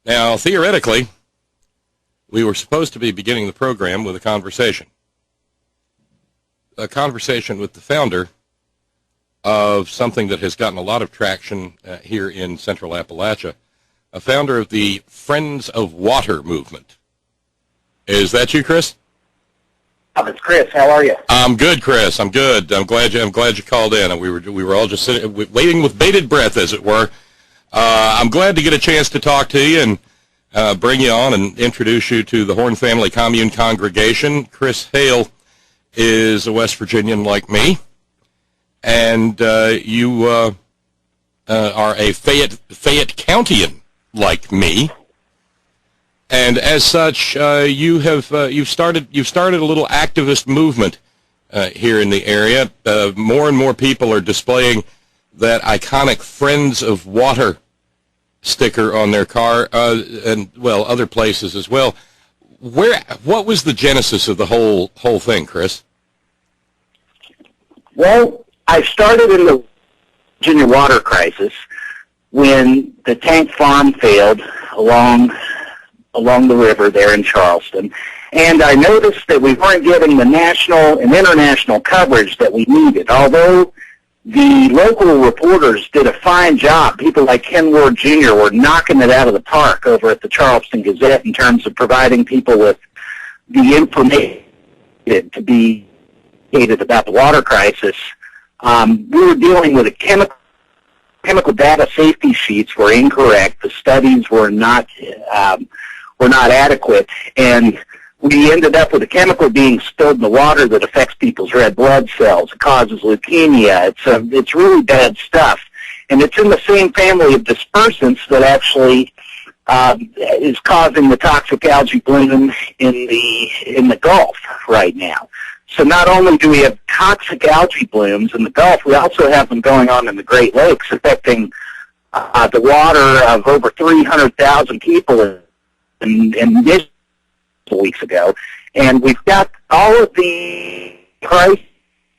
Now, theoretically, we were supposed to be beginning the program with a conversation with the founder of something that has gotten a lot of traction here in Central Appalachia, a founder of the Friends of Water movement. Is that you, Chris? It's Chris. How are you? I'm good, Chris. I'm good. I'm glad you called in. We were all just sitting, waiting with bated breath, as it were. I'm glad to get a chance to talk to you and bring you on and introduce you to the H.O.R.N Family Commune congregation. Chris Hale is a West Virginian like me, and you are a Fayette Countyan like me. And as such, you've started a little activist movement here in the area. More and more people are displaying that iconic Friends of Water sticker on their car, and well, other places as well. What was the genesis of the whole thing, Chris? Well, I started in the Virginia water crisis when the tank farm failed along the river there in Charleston, and I noticed that we weren't getting the national and international coverage that we needed. Although the local reporters did a fine job, people like Ken Ward Jr. were knocking it out of the park over at the Charleston Gazette in terms of providing people with the information to be educated about the water crisis. We were dealing with a chemical data safety sheets were incorrect. The studies were not adequate, and we ended up with a chemical being spilled in the water that affects people's red blood cells. It causes leukemia. It's really bad stuff, and it's in the same family of dispersants that actually is causing the toxic algae bloom in the Gulf right now. So not only do we have toxic algae blooms in the Gulf, we also have them going on in the Great Lakes, affecting the water of over 300,000 people in this weeks ago. And we've got all of the pricing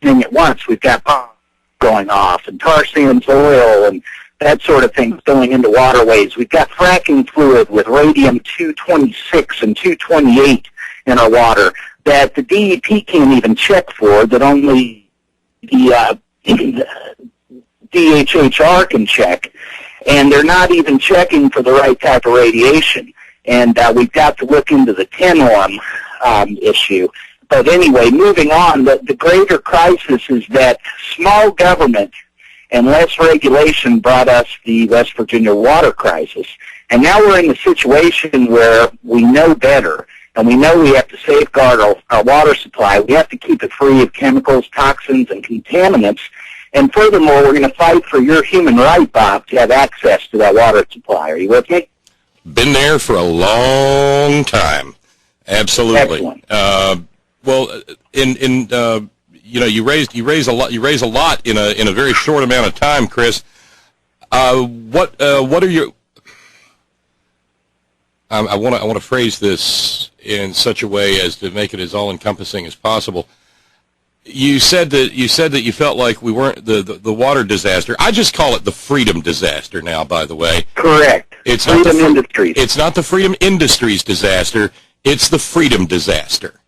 at once. We've got pumps going off and tar sands oil and that sort of thing going into waterways. We've got fracking fluid with radium-226 and 228 in our water that the DEP can't even check for, that only the DHHR can check, and they're not even checking for the right type of radiation. And we've got to look into the TENORM issue. But anyway, moving on, the greater crisis is that small government and less regulation brought us the West Virginia water crisis. And now we're in the situation where we know better, and we know we have to safeguard our water supply. We have to keep it free of chemicals, toxins, and contaminants. And furthermore, we're going to fight for your human right, Bob, to have access to that water supply. Are you with me? Been there for a long time. Absolutely. Excellent. Well, you raise a lot in a very short amount of time, Chris. What are your? I want to phrase this in such a way as to make it as all-encompassing as possible. You said that you felt like we weren't the water disaster. I just call it the freedom disaster now, by the way. Correct. It's Freedom Industries. It's not the Freedom Industries disaster. It's the freedom disaster.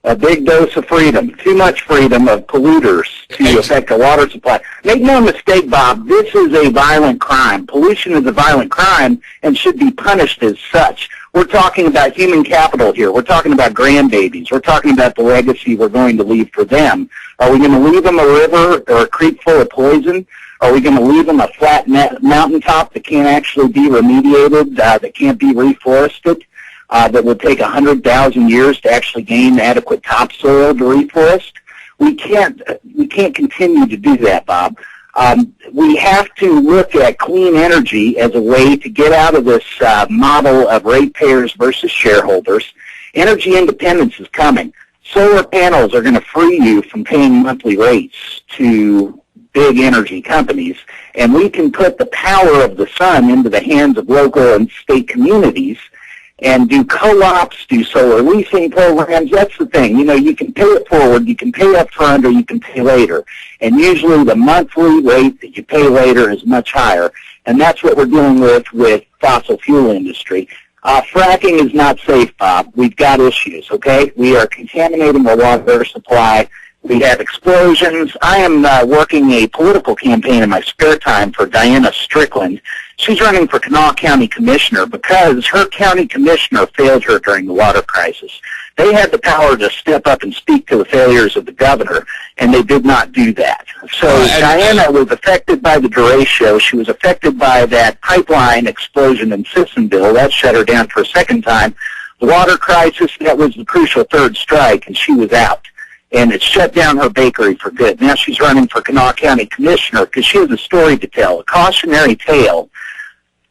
A big dose of freedom. Too much freedom of polluters to affect the water supply. Make no mistake, Bob, this is a violent crime. Pollution is a violent crime and should be punished as such. We're talking about human capital here. We're talking about grandbabies. We're talking about the legacy we're going to leave for them. Are we going to leave them a river or a creek full of poison? Are we going to leave them a flat mountaintop that can't actually be remediated, that can't be reforested, that will take 100,000 years to actually gain adequate topsoil to reforest? We can't continue to do that, Bob. We have to look at clean energy as a way to get out of this model of ratepayers versus shareholders. Energy independence is coming. Solar panels are going to free you from paying monthly rates to big energy companies, and we can put the power of the sun into the hands of local and state communities and do co-ops, do solar leasing programs. That's the thing. You can pay it forward, you can pay up front, or you can pay later. And usually the monthly rate that you pay later is much higher. And that's what we're dealing with fossil fuel industry. Fracking is not safe, Bob. We've got issues, okay? We are contaminating our water supply. We have explosions. I am working a political campaign in my spare time for Diana Strickland. She's running for Kanawha County Commissioner because her county commissioner failed her during the water crisis. They had the power to step up and speak to the failures of the governor, and they did not do that. So Diana was affected by the derecho. She was affected by that pipeline explosion in Sissonville. That shut her down for a second time. The water crisis, that was the crucial third strike, and she was out. And it shut down her bakery for good. Now she's running for Kanawha County Commissioner because she has a story to tell, a cautionary tale,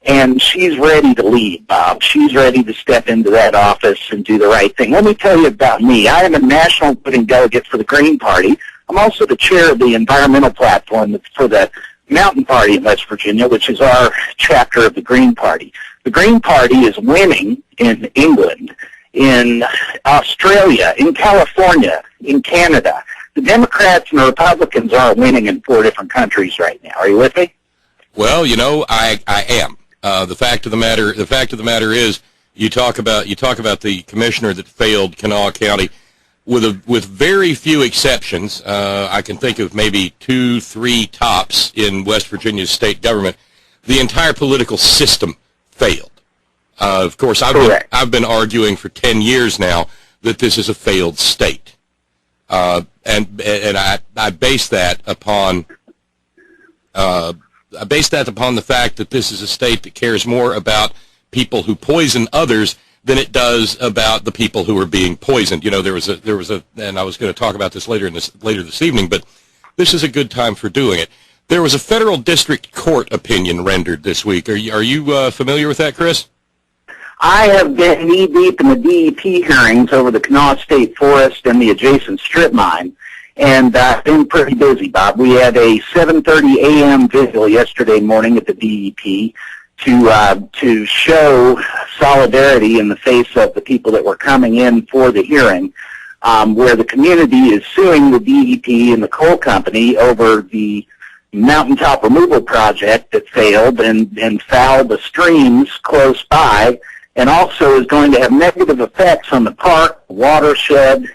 and she's ready to lead, Bob. She's ready to step into that office and do the right thing. Let me tell you about me. I am a national voting delegate for the Green Party. I'm also the chair of the environmental platform for the Mountain Party in West Virginia, which is our chapter of the Green Party. The Green Party is winning in England, in Australia, in California, in Canada. The Democrats and the Republicans are winning in 4 different countries right now. Are you with me? Well, you know, I am. The fact of the matter is, you talk about the commissioner that failed Kanawha County, with very few exceptions. I can think of maybe 2, 3 tops in West Virginia's state government. The entire political system failed. Of course, I've been arguing for 10 years now that this is a failed state, and I base that upon the fact that this is a state that cares more about people who poison others than it does about the people who are being poisoned. You know, there was a, and I was going to talk about this later this evening, but this is a good time for doing it. There was a federal district court opinion rendered this week. Are you familiar with that, Chris? I have been knee-deep in the DEP hearings over the Kanawha State Forest and the adjacent strip mine, and I've been pretty busy, Bob. We had a 7:30 a.m. vigil yesterday morning at the DEP to show solidarity in the face of the people that were coming in for the hearing, where the community is suing the DEP and the coal company over the mountaintop removal project that failed and fouled the streams close by, and also is going to have negative effects on the park, the watershed.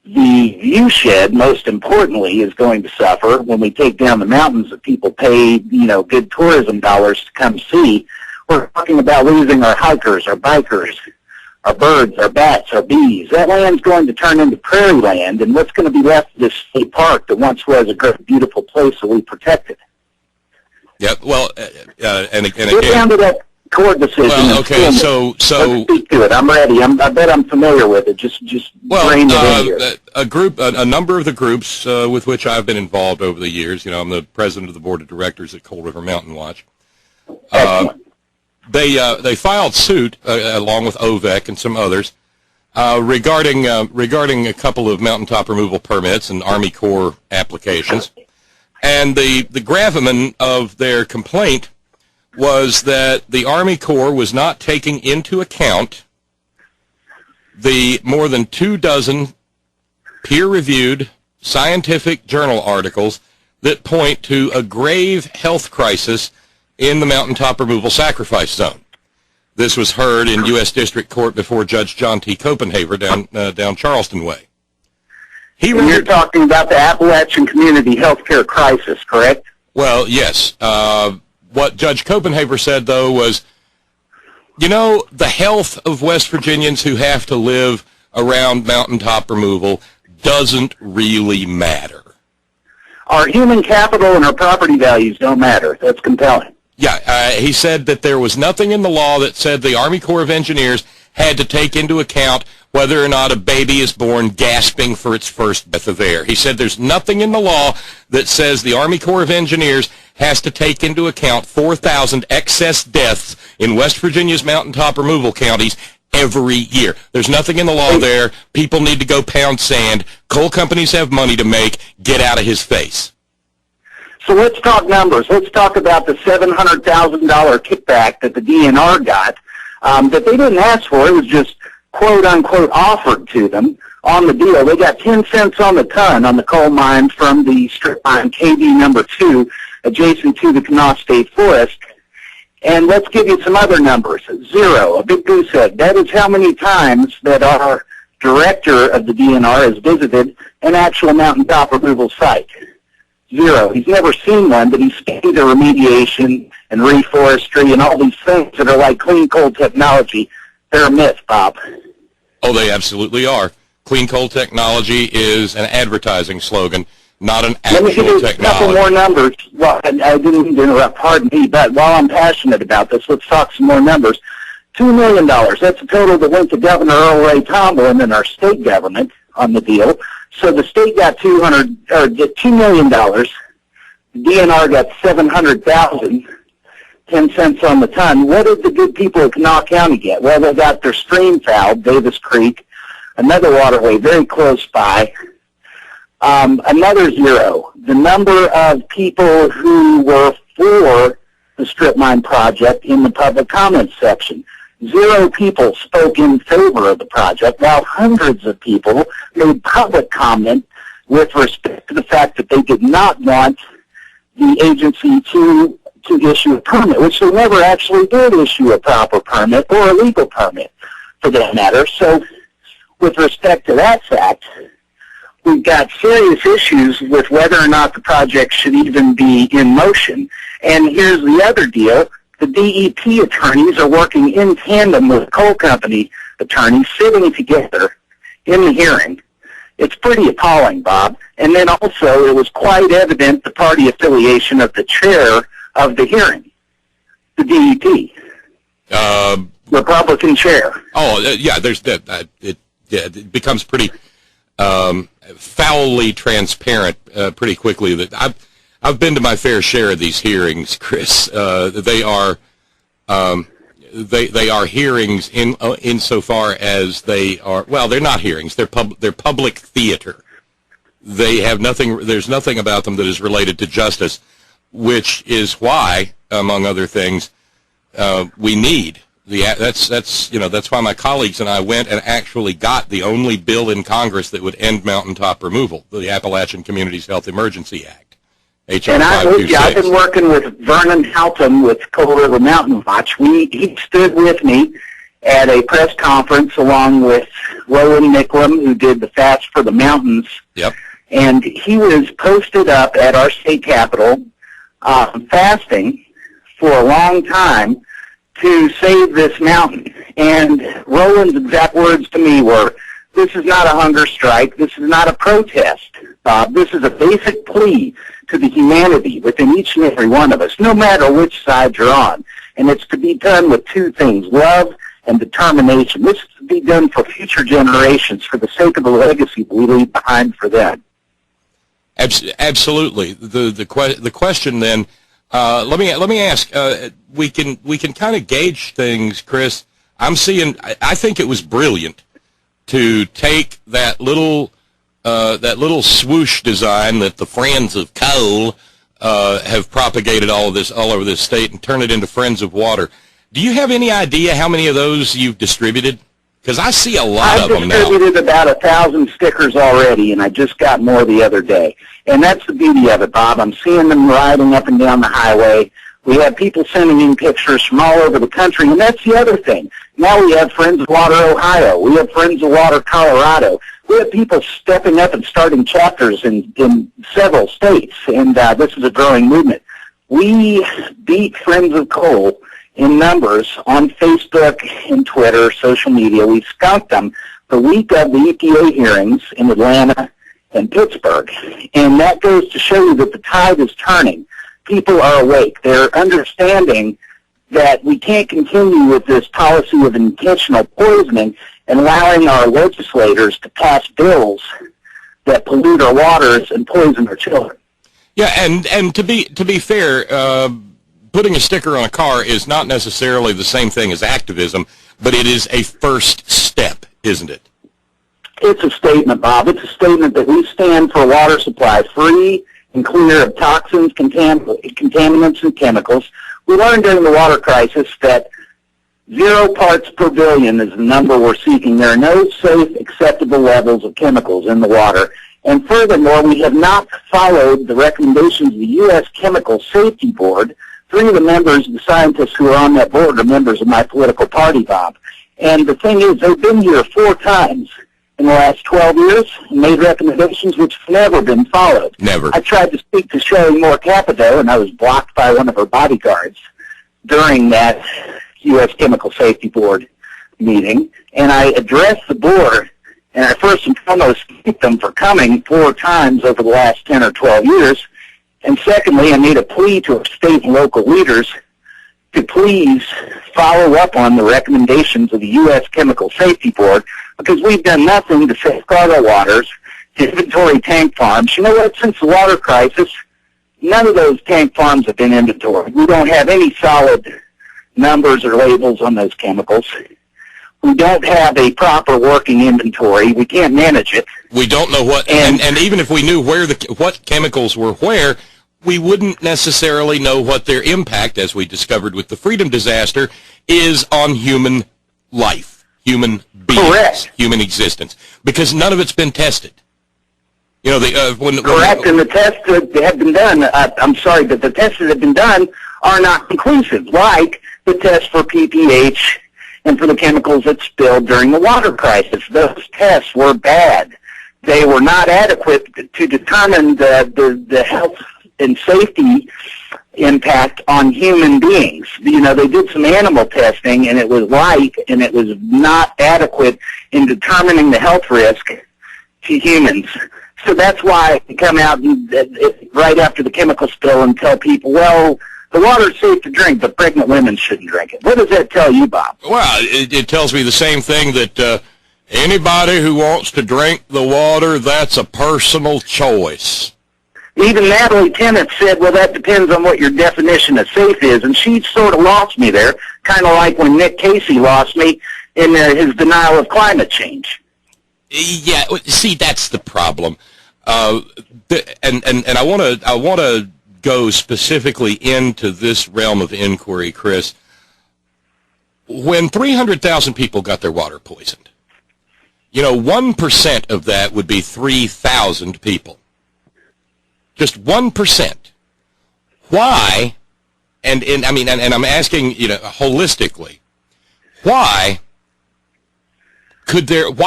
The viewshed, most importantly, is going to suffer when we take down the mountains that people pay, good tourism dollars to come see. We're talking about losing our hikers, our bikers, our birds, our bats, our bees. That land's going to turn into prairie land, and what's going to be left of this state park that once was a great, beautiful place that we protected? Yeah, well, and again... Get down to that court decision. Well, okay, so let's speak to it. I'm ready. I bet I'm familiar with it. Just bring it in here. A number of the groups with which I've been involved over the years. I'm the president of the board of directors at Cold River Mountain Watch. They filed suit along with OVEC and some others regarding a couple of mountaintop removal permits and Army Corps applications, and the gravamen of their complaint was that the Army Corps was not taking into account the more than 24 peer-reviewed scientific journal articles that point to a grave health crisis in the mountaintop removal sacrifice zone. This was heard in U.S. District Court before Judge John T. Copenhaver down Charleston Way. You're talking about the Appalachian community health care crisis, correct? Well, yes. What Judge Copenhaver said, though, was, the health of West Virginians who have to live around mountaintop removal doesn't really matter. Our human capital and our property values don't matter. That's compelling. Yeah, he said that there was nothing in the law that said the Army Corps of Engineers had to take into account whether or not a baby is born gasping for its first breath of air. He said there's nothing in the law that says the Army Corps of Engineers has to take into account 4,000 excess deaths in West Virginia's mountaintop removal counties every year. There's nothing in the law there. People need to go pound sand. Coal companies have money to make. Get out of his face. So let's talk numbers. Let's talk about the $700,000 kickback that the DNR got that they didn't ask for. It was just quote-unquote offered to them on the deal. They got 10 cents on the ton on the coal mine from the strip mine KD number 2 adjacent to the Kanawha State Forest. And let's give you some other numbers. 0, a big goose egg. That is how many times that our director of the DNR has visited an actual mountaintop removal site. 0. He's never seen one, but he's seen the remediation and reforestry and all these things that are like clean coal technology. They're a myth, Bob. Oh, they absolutely are. Clean coal technology is an advertising slogan, not an actual technology. Let me give you a couple more numbers. Well, I didn't mean to interrupt, pardon me, but while I'm passionate about this, let's talk some more numbers. $2 million. That's the total that went to Governor Earl Ray Tomblin and our state government on the deal. So the state got $2 million. The DNR got $700,000, 10 cents on the ton. What did the good people of Kanawha County get? Well, they got their stream fouled, Davis Creek, another waterway very close by. Another 0. The number of people who were for the strip mine project in the public comments section. 0 people spoke in favor of the project, while hundreds of people made public comment with respect to the fact that they did not want the agency to issue a permit, which they never actually did issue a proper permit or a legal permit, for that matter. So with respect to that fact, we've got serious issues with whether or not the project should even be in motion. And here's the other deal. The DEP attorneys are working in tandem with coal company attorneys, sitting together in the hearing. It's pretty appalling, Bob. And then also, it was quite evident the party affiliation of the chair of the hearing, the DEP, Republican chair. Oh, yeah, there's that. It becomes pretty foully transparent pretty quickly. That I've been to my fair share of these hearings, Chris. They are hearings insofar as they are. Well, they're not hearings. They're public theater. They have nothing. There's nothing about them that is related to justice, which is why, among other things, we need that's why my colleagues and I went and actually got the only bill in Congress that would end mountaintop removal, the Appalachian Communities Health Emergency Act, H.R.N. And I've been working with Vernon Haltom with Coal River Mountain Watch. He stood with me at a press conference along with Rowan Nicklum, who did the Fast for the Mountains. Yep. And he was posted up at our state capitol fasting for a long time to save this mountain. And Roland's exact words to me were, this is not a hunger strike. This is not a protest, Bob. This is a basic plea to the humanity within each and every one of us, no matter which side you're on. And it's to be done with 2 things, love and determination. This is to be done for future generations, for the sake of the legacy we leave behind for them. Absolutely. The question then, let me ask. We can kind of gauge things, Chris. I think it was brilliant to take that little swoosh design that the Friends of Coal have propagated all over this state and turn it into Friends of Water. Do you have any idea how many of those you've distributed? Because I see a lot of them now. I've distributed about 1,000 stickers already, and I just got more the other day. And that's the beauty of it, Bob. I'm seeing them riding up and down the highway. We have people sending in pictures from all over the country, and that's the other thing. Now we have Friends of Water Ohio. We have Friends of Water Colorado. We have people stepping up and starting chapters in several states, and this is a growing movement. We beat Friends of Coal in numbers on Facebook and Twitter, social media. We skunked them the week of the EPA hearings in Atlanta and Pittsburgh. And that goes to show you that the tide is turning. People are awake. They're understanding that we can't continue with this policy of intentional poisoning and allowing our legislators to pass bills that pollute our waters and poison our children. Yeah, and to be fair, putting a sticker on a car is not necessarily the same thing as activism, but it is a first step, isn't it? It's a statement, Bob. It's a statement that we stand for a water supply free and clear of toxins, contaminants, and chemicals. We learned during the water crisis that 0 parts per billion is the number we're seeking. There are no safe, acceptable levels of chemicals in the water. And furthermore, we have not followed the recommendations of the U.S. Chemical Safety Board 3 of the members, the scientists who are on that board, are members of my political party, Bob. And the thing is, they've been here 4 times in the last 12 years and made recommendations which have never been followed. Never. I tried to speak to Sherry Moore Capito, and I was blocked by one of her bodyguards during that U.S. Chemical Safety Board meeting. And I addressed the board, and I first and foremost thanked them for coming 4 times over the last 10 or 12 years. And secondly, I made a plea to our state and local leaders to please follow up on the recommendations of the U.S. Chemical Safety Board, because we've done nothing to safeguard our waters, to inventory tank farms. You know what? Since the water crisis, none of those tank farms have been inventoried. We don't have any solid numbers or labels on those chemicals. We don't have a proper working inventory. We can't manage it. We don't know what, and even if we knew what chemicals were where, we wouldn't necessarily know what their impact, as we discovered with the Freedom disaster, is on human life, human beings, correct, human existence, because none of it's been tested. You know, correct, and the tests that have been done, I'm sorry, but the tests that have been done are not conclusive, like the test for PPH and for the chemicals that spilled during the water crisis. Those tests were bad. They were not adequate to determine the health and safety impact on human beings. You know, they did some animal testing, and it was light, and it was not adequate in determining the health risk to humans. So that's why I come out right after the chemical spill and tell people, well, the water's safe to drink, but pregnant women shouldn't drink it. What does that tell you, Bob? Well, it tells me the same thing, that anybody who wants to drink the water, that's a personal choice. Even Natalie Tennant said, well, that depends on what your definition of safe is, and she sort of lost me there, kind of like when Nick Casey lost me in his denial of climate change. Yeah, see, that's the problem. And I want to go specifically into this realm of inquiry, Chris. When 300,000 people got their water poisoned, you know, 1% of that would be 3,000 people. Just 1%. Why? And I'm asking, you know, holistically, why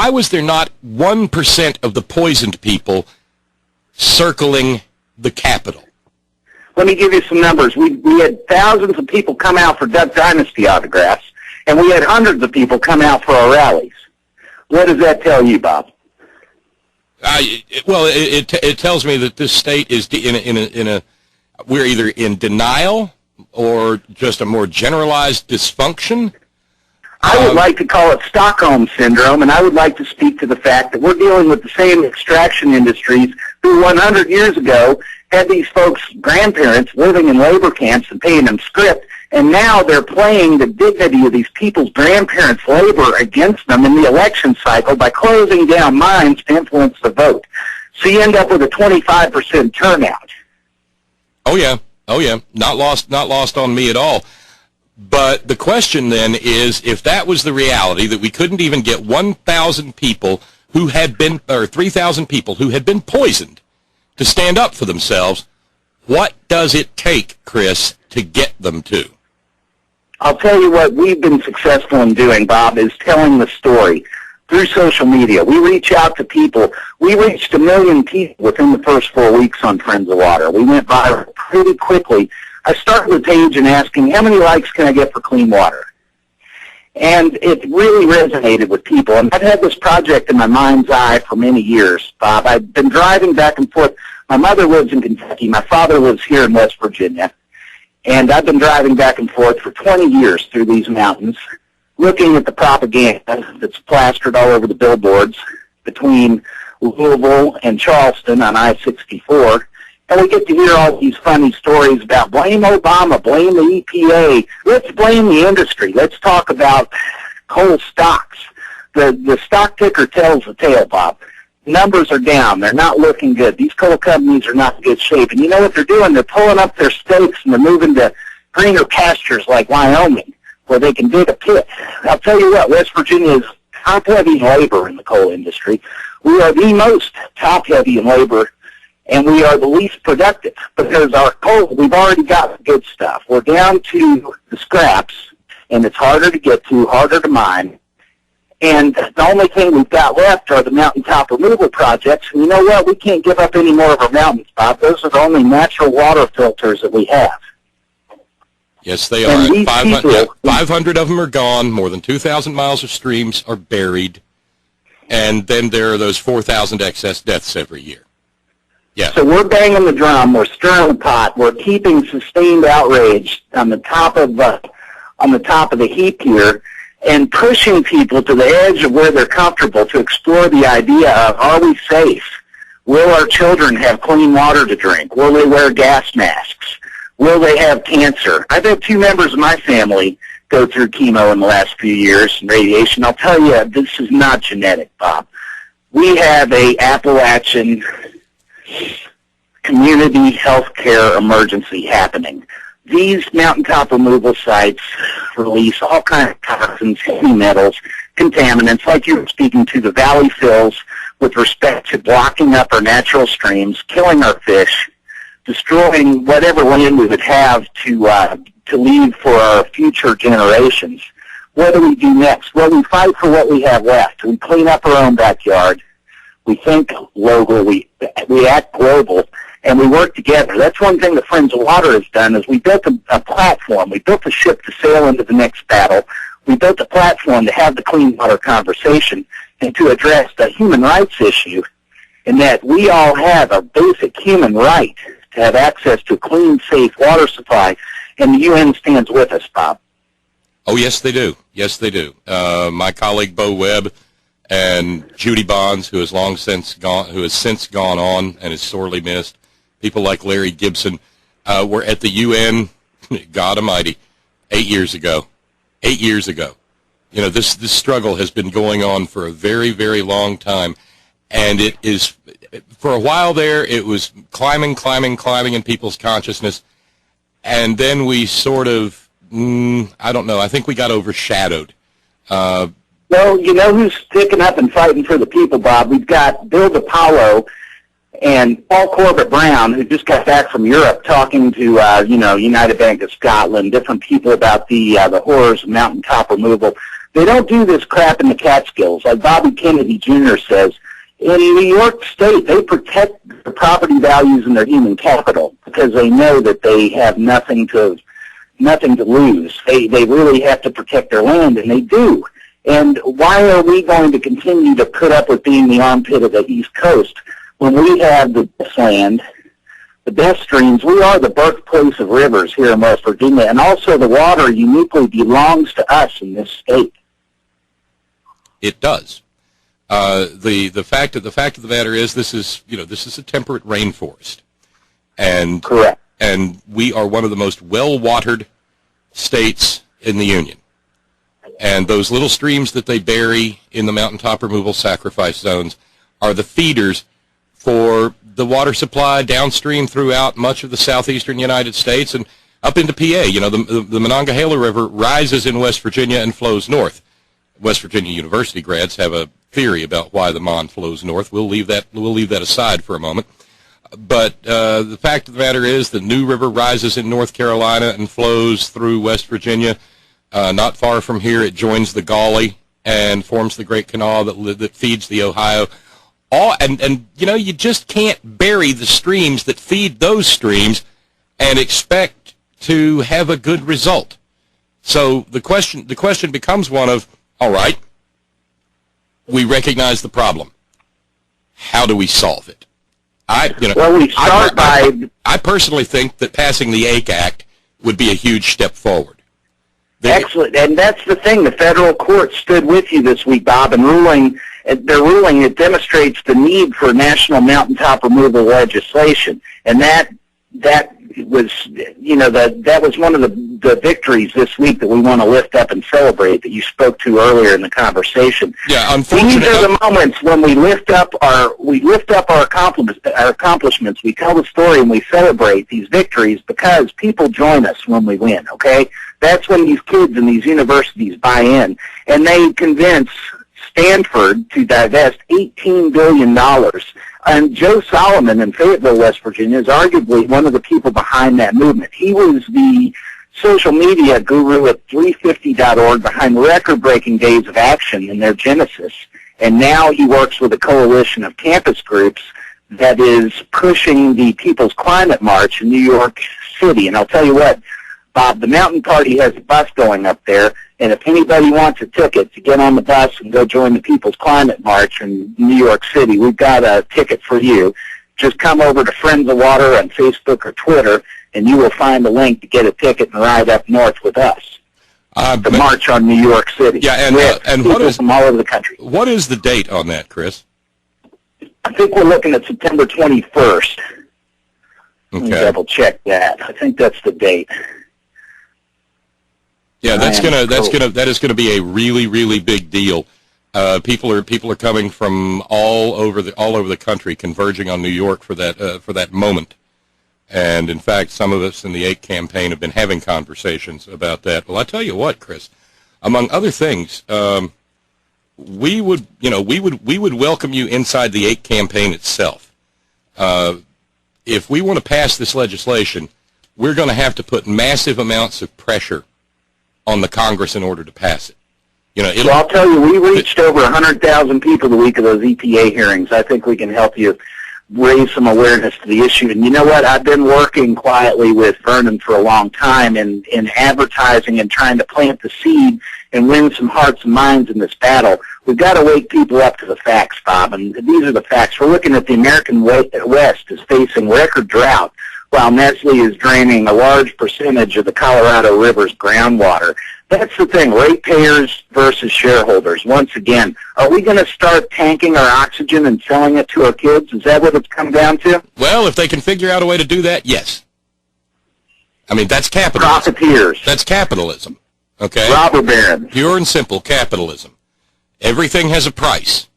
was there not 1% of the poisoned people circling the Capitol? Let me give you some numbers. We had thousands of people come out for Duck Dynasty autographs, and we had hundreds of people come out for our rallies. What does that tell you, Bob? Well, it tells me that this state is we're either in denial or just a more generalized dysfunction. I would like to call it Stockholm Syndrome, and I would like to speak to the fact that we're dealing with the same extraction industries who 100 years ago had these folks' grandparents living in labor camps and paying them script, and now they're playing the dignity of these people's grandparents' labor against them in the election cycle by closing down mines to influence the vote. So you end up with a 25% turnout. Oh yeah. Not lost on me at all. But the question then is, if that was the reality, that we couldn't even get 1,000 people who had been, or 3,000 people who had been poisoned to stand up for themselves, what does it take, Chris, to get them to? I'll tell you what we've been successful in doing, Bob, is telling the story through social media. We reach out to people. We reached 1 million people within the first 4 weeks on Friends of Water. We went viral pretty quickly. I started the page and asking, how many likes can I get for clean water? And it really resonated with people. And I've had this project in my mind's eye for many years, Bob. I've been driving back and forth. My mother lives in Kentucky. My father lives here in West Virginia. And I've been driving back and forth for 20 years through these mountains, looking at the propaganda that's plastered all over the billboards between Louisville and Charleston on I-64. And we get to hear all these funny stories about blame Obama, blame the EPA. Let's blame the industry. Let's talk about coal stocks. The stock ticker tells the tale, Bob. Numbers are down. They're not looking good. These coal companies are not in good shape. And you know what they're doing? They're pulling up their stakes and they're moving to greener pastures like Wyoming, where they can dig a pit. I'll tell you what, West Virginia is top-heavy in labor in the coal industry. We are the most top-heavy in labor and we are the least productive because our coal, we've already got the good stuff. We're down to the scraps, and it's harder to get to, harder to mine. And the only thing we've got left are the mountaintop removal projects. And you know what? We can't give up any more of our mountains, Bob. Those are the only natural water filters that we have. Yes, they are. 500 of them are gone. More than 2,000 miles of streams are buried. And then there are those 4,000 excess deaths every year. Yeah. So we're banging the drum. We're stirring the pot. We're keeping sustained outrage on the top of the heap here, and pushing people to the edge of where they're comfortable to explore the idea of, are we safe? Will our children have clean water to drink? Will they wear gas masks? Will they have cancer? I've had 2 members of my family go through chemo in the last few years and radiation. I'll tell you, this is not genetic, Bob. We have a Appalachian community health care emergency happening. These mountaintop removal sites release all kinds of toxins, heavy metals, contaminants, like you were speaking to, the valley fills with respect to blocking up our natural streams, killing our fish, destroying whatever land we would have to leave for our future generations. What do we do next? Well, we fight for what we have left. We clean up our own backyard. We think local. We act global. And we work together. That's one thing the Friends of Water has done, is we built a platform. We built a ship to sail into the next battle. We built a platform to have the clean water conversation and to address the human rights issue, in that we all have a basic human right to have access to a clean, safe water supply, and the UN stands with us, Bob. Oh, yes, they do. Yes, they do. My colleague Bo Webb and Judy Bonds, who has since gone on and is sorely missed, people like Larry Gibson, were at the UN, God Almighty, 8 years ago. 8 years ago. You know, this struggle has been going on for a very, very long time, and it is, for a while there, it was climbing in people's consciousness, and then we sort of, I don't know, I think we got overshadowed. Well, you know who's sticking up and fighting for the people, Bob? We've got Bill DiPaolo and Paul Corbett Brown, who just got back from Europe, talking to United Bank of Scotland, different people about the horrors of mountaintop removal. They don't do this crap in the Catskills. Like Bobby Kennedy Jr. says, in New York State, they protect the property values and their human capital because they know that they have nothing to lose. They really have to protect their land, and they do. And why are we going to continue to put up with being the armpit of the East Coast when we have the best land, the best streams? We are the birthplace of rivers here in West Virginia, and also the water uniquely belongs to us in this state. It does. The fact of the matter is, this is a temperate rainforest, and correct. And we are one of the most well-watered states in the Union. And those little streams that they bury in the mountaintop removal sacrifice zones are the feeders for the water supply downstream throughout much of the southeastern United States and up into PA. You know, the Monongahela River rises in West Virginia and flows north. West Virginia University grads have a theory about why the Mon flows north. We'll leave that aside for a moment. But the fact of the matter is, the New River rises in North Carolina and flows through West Virginia. Not far from here, it joins the Gauley and forms the Great Canal that feeds the Ohio. And you know, you just can't bury the streams that feed those streams and expect to have a good result. So the question becomes one of, all right, we recognize the problem. How do we solve it? I personally think that passing the AIC Act would be a huge step forward. Excellent, and that's the thing. The federal court stood with you this week, Bob, and their ruling, it demonstrates the need for national mountaintop removal legislation, and that was, that was one of the victories this week that we want to lift up and celebrate, that you spoke to earlier in the conversation. Yeah, unfortunately, these are the moments when we lift up our accomplishments. We tell the story and we celebrate these victories because people join us when we win. Okay, that's when these kids and these universities buy in, and they convince Stanford to divest $18 billion And Joe Solomon in Fayetteville, West Virginia, is arguably one of the people behind that movement. He was the social media guru at 350.org behind record-breaking days of action in their genesis. And now he works with a coalition of campus groups that is pushing the People's Climate March in New York City. And I'll tell you what, Bob, the Mountain Party has a bus going up there, and if anybody wants a ticket to get on the bus and go join the People's Climate March in New York City, we've got a ticket for you. Just come over to Friends of Water on Facebook or Twitter, and you will find the link to get a ticket and ride up north with us. The march on New York City. Yeah, and what is from all over the country? What is the date on that, Chris? I think we're looking at September 21st. Let me double check that. I think that's the date. Yeah, that is gonna be a really, really big deal. People are coming from all over the country, converging on New York for that moment. And in fact, some of us in the 8 campaign have been having conversations about that. Well, I tell you what, Chris, among other things, we would welcome you inside the 8 campaign itself. If we want to pass this legislation, we're going to have to put massive amounts of pressure on the Congress in order to pass it. Well, I'll tell you, we reached over 100,000 people the week of those EPA hearings. I think we can help you raise some awareness to the issue. And you know what? I've been working quietly with Vernon for a long time in advertising and trying to plant the seed and win some hearts and minds in this battle. We've got to wake people up to the facts, Bob, and these are the facts. We're looking at the American West is facing record drought, while Nestle is draining a large percentage of the Colorado River's groundwater. That's the thing, ratepayers versus shareholders. Once again, are we going to start tanking our oxygen and selling it to our kids? Is that what it's come down to? Well, if they can figure out a way to do that, yes. I mean, that's capitalism. Profiteers. That's capitalism, okay? Robber barons. Pure and simple capitalism. Everything has a price.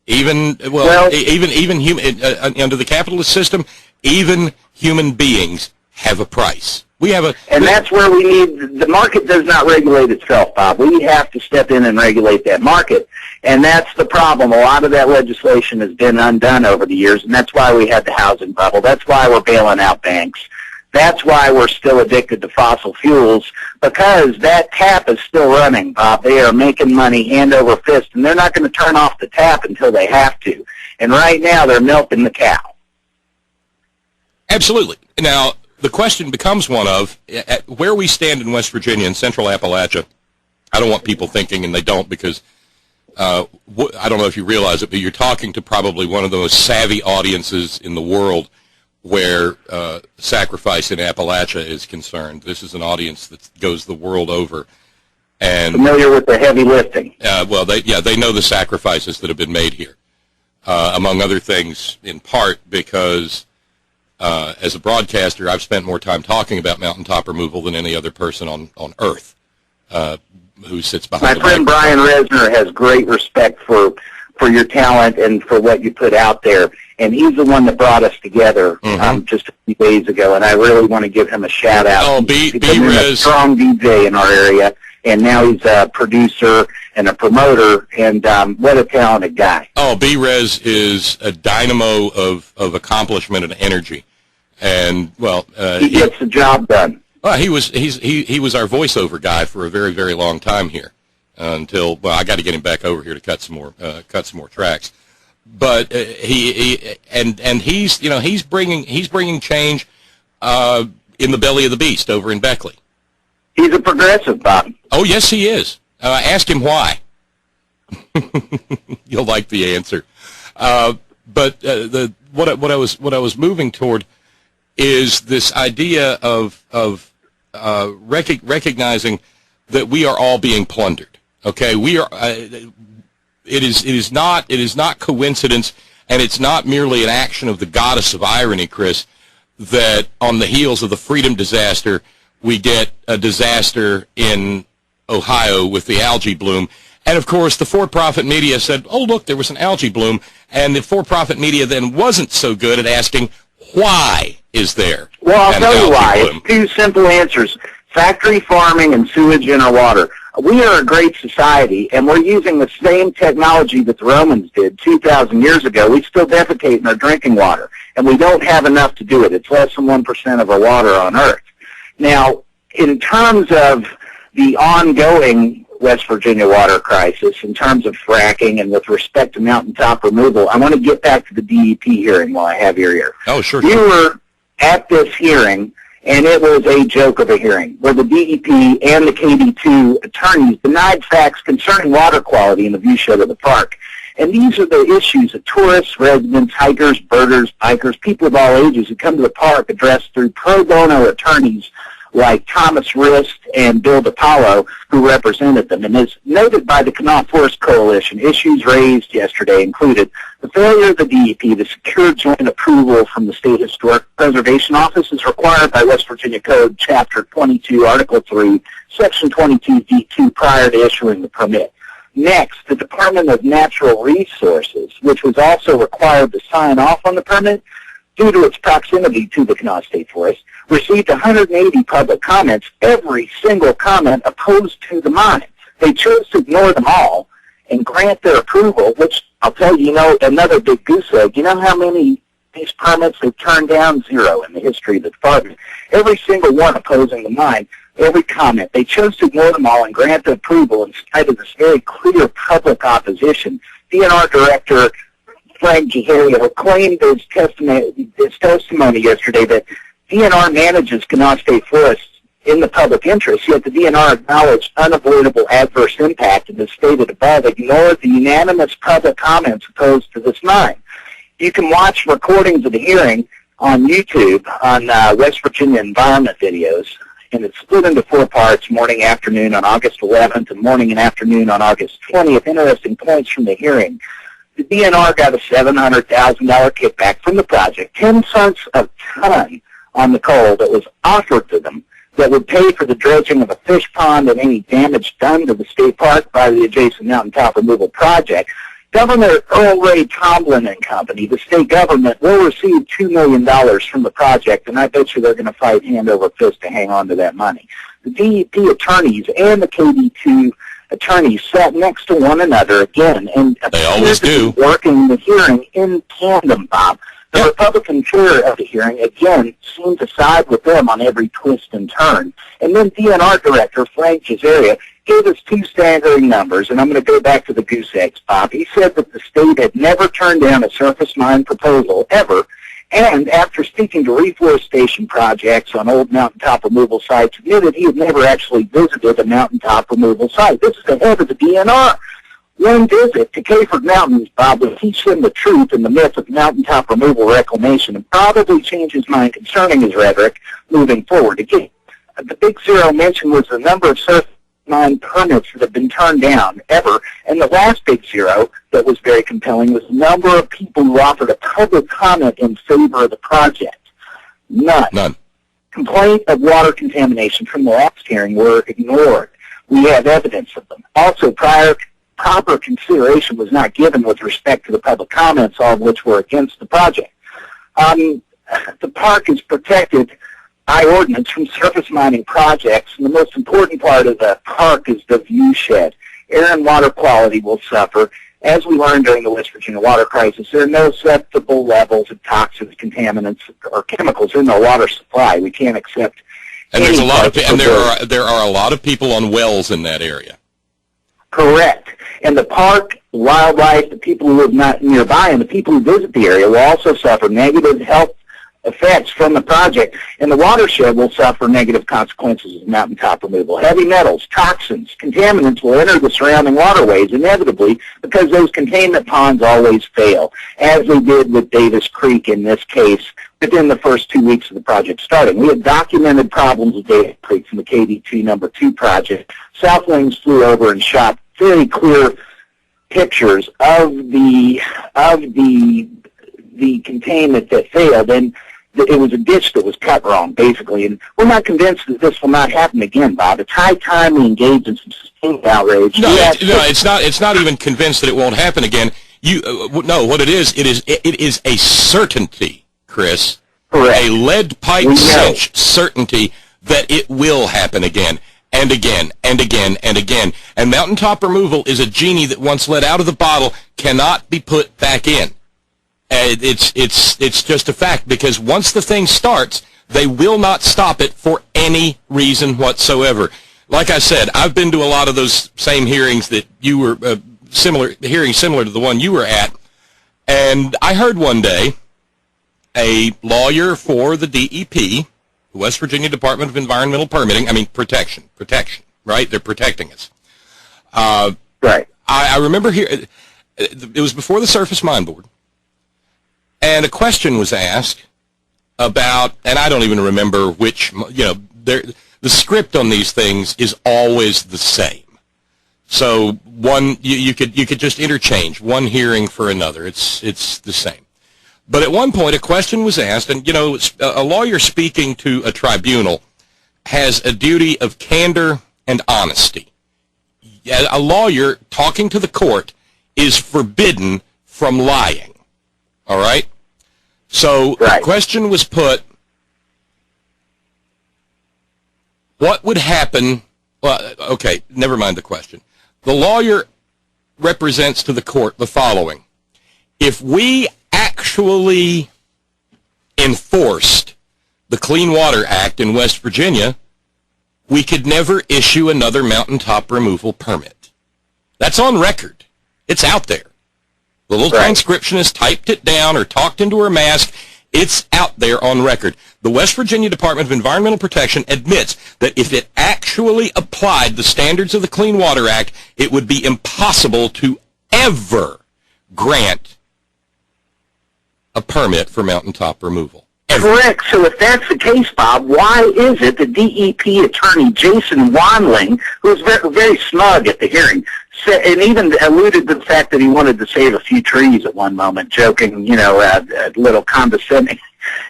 Even under the capitalist system, even human beings have a price. And that's where we need, the market does not regulate itself, Bob. We have to step in and regulate that market. And that's the problem. A lot of that legislation has been undone over the years, and that's why we had the housing bubble. That's why we're bailing out banks. That's why we're still addicted to fossil fuels, because that tap is still running, Bob. They are making money hand over fist, and they're not going to turn off the tap until they have to. And right now they're milking the cow. Absolutely. Now, the question becomes one of where we stand in West Virginia and Central Appalachia. I don't want people thinking, and they don't, because I don't know if you realize it, but you're talking to probably one of the most savvy audiences in the world where sacrifice in Appalachia is concerned. This is an audience that goes the world over. And familiar with the heavy lifting. Well, they know the sacrifices that have been made here, among other things, in part because as a broadcaster, I've spent more time talking about mountaintop removal than any other person on Earth who sits behind. My friend Brian Resner has great respect for your talent and for what you put out there, and he's the one that brought us together just a few days ago, and I really want to give him a shout out. Oh, He's a strong DJ in our area, and now he's a producer and a promoter, and what a talented guy. Oh, B-Rez is a dynamo of accomplishment and energy, and well, he gets the job done. Well, he was our voiceover guy for a very, very long time here until I got to get him back over here to cut some more tracks. But he's bringing change in the belly of the beast over in Beckley. He's a progressive, Bob. Oh, yes, he is. Ask him why. You'll like the answer. But what I was moving toward is this idea of recognizing that we are all being plundered. Okay, we are. It is not coincidence, and it's not merely an action of the goddess of irony, Chris, that on the heels of the freedom disaster, we get a disaster in Ohio with the algae bloom. And, of course, the for-profit media said, oh, look, there was an algae bloom. And the for-profit media then wasn't so good at asking, why is there Well, I'll tell you why. Bloom? It's two simple answers. Factory farming and sewage in our water. We are a great society, and we're using the same technology that the Romans did 2,000 years ago. We still defecate in our drinking water, and we don't have enough to do it. It's less than 1% of our water on Earth. Now, in terms of the ongoing West Virginia water crisis, in terms of fracking and with respect to mountaintop removal, I want to get back to the DEP hearing while I have your ear. Oh, sure. You were at this hearing, and it was a joke of a hearing, where the DEP and the KD2 attorneys denied facts concerning water quality in the viewshed of the park. And these are the issues that tourists, residents, hikers, birders, bikers, people of all ages who come to the park address through pro bono attorneys like Thomas Rist and Bill DiPaolo, who represented them. And as noted by the Kanawha Forest Coalition, issues raised yesterday included the failure of the DEP to secure joint approval from the State Historic Preservation Office as required by West Virginia Code, Chapter 22, Article 3, Section 22D2, prior to issuing the permit. Next, the Department of Natural Resources, which was also required to sign off on the permit, due to its proximity to the Kanawha State Forest, received 180 public comments, every single comment opposed to the mine. They chose to ignore them all and grant their approval, which I'll tell you, another big goose egg. You know how many these permits they've turned down? 0 in the history of the department. Every single one opposing the mine, every comment. They chose to ignore them all and grant the approval in spite of this very clear public opposition. DNR Director Frank Gihario claimed his testimony yesterday that DNR manages Kanawha State Forest in the public interest, yet the DNR acknowledged unavoidable adverse impact and, as stated above, ignored the unanimous public comments opposed to this mine. You can watch recordings of the hearing on YouTube on West Virginia Environment Videos, and it's split into 4 parts, morning, afternoon on August 11th, and morning and afternoon on August 20th. Interesting points from the hearing. The DNR got a $700,000 kickback from the project, 10 cents a ton on the coal that was offered to them that would pay for the dredging of a fish pond and any damage done to the state park by the adjacent mountaintop removal project. Governor Earl Ray Tomlin and company, the state government, will receive $2 million from the project, and I bet you they're going to fight hand over fist to hang on to that money. The DEP attorneys and the KD2 attorneys sat next to one another again, and they always do, working the hearing in tandem, Bob. The Republican chair of the hearing, again, seemed to side with them on every twist and turn. And then DNR Director Frank Gihario gave us 2 staggering numbers, and I'm going to go back to the goose eggs, Bob. He said that the state had never turned down a surface mine proposal, ever, and after speaking to reforestation projects on old mountaintop removal sites, admitted he had never actually visited a mountaintop removal site. This is the head of the DNR. One visit to Cayford Mountains, Bob, will teach him the truth and the myth of mountaintop removal reclamation and probably change his mind concerning his rhetoric moving forward. Again, the big 0 mentioned was the number of surface mine permits that have been turned down ever, and the last big 0 that was very compelling was the number of people who offered a public comment in favor of the project. None. Complaint of water contamination from the last hearing were ignored. We have evidence of them. Also, proper consideration was not given with respect to the public comments, all of which were against the project. The park is protected by ordinance from surface mining projects, and the most important part of the park is the viewshed. Air and water quality will suffer. As we learned during the West Virginia water crisis, there are no acceptable levels of toxins, contaminants, or chemicals in the water supply. We can't accept. And there's a lot of, and there are a lot of people on wells in that area. Correct. And the park, wildlife, the people who live not nearby, and the people who visit the area will also suffer negative health effects from the project, and the watershed will suffer negative consequences of mountaintop removal. Heavy metals, toxins, contaminants will enter the surrounding waterways inevitably because those containment ponds always fail, as they did with Davis Creek in this case within the first 2 weeks of the project starting. We had documented problems with Davis Creek from the KD2 number 2 project. South Wings flew over and shot very clear pictures of the containment that failed, and it was a ditch that was cut wrong, basically. And we're not convinced that this will not happen again, Bob. It's high time we engage in some sustained outrage. It's not even convinced that it won't happen again. What it is a certainty, Chris. Correct. A lead pipe cinch certainty that it will happen again. and again, and again, and again. And mountaintop removal is a genie that once let out of the bottle cannot be put back in. It's just a fact, because once the thing starts, they will not stop it for any reason whatsoever. Like I said, I've been to a lot of those same hearings that you were, similar to the one you were at, and I heard one day a lawyer for the DEP, the West Virginia Department of Environmental Permitting, protection, right? They're protecting us. Right. I remember here, it was before the Surface Mine Board, and a question was asked about, and I don't even remember which, the script on these things is always the same. So one, you could just interchange one hearing for another. It's the same. But at one point, a question was asked, and, a lawyer speaking to a tribunal has a duty of candor and honesty. A lawyer talking to the court is forbidden from lying. All right? So right. The question was put, what would happen? Well, okay, never mind the question. The lawyer represents to the court the following. If we actually enforced the Clean Water Act in West Virginia, we could never issue another mountaintop removal permit. That's on record. It's out there. The little transcriptionist typed it down or talked into her mask. It's out there on record. The West Virginia Department of Environmental Protection admits that if it actually applied the standards of the Clean Water Act, it would be impossible to ever grant a permit for mountaintop removal. Ever. Correct. So if that's the case, Bob, why is it the DEP attorney, Jason Wanling, who was very, very smug at the hearing, and even alluded to the fact that he wanted to save a few trees at one moment, joking, a little condescending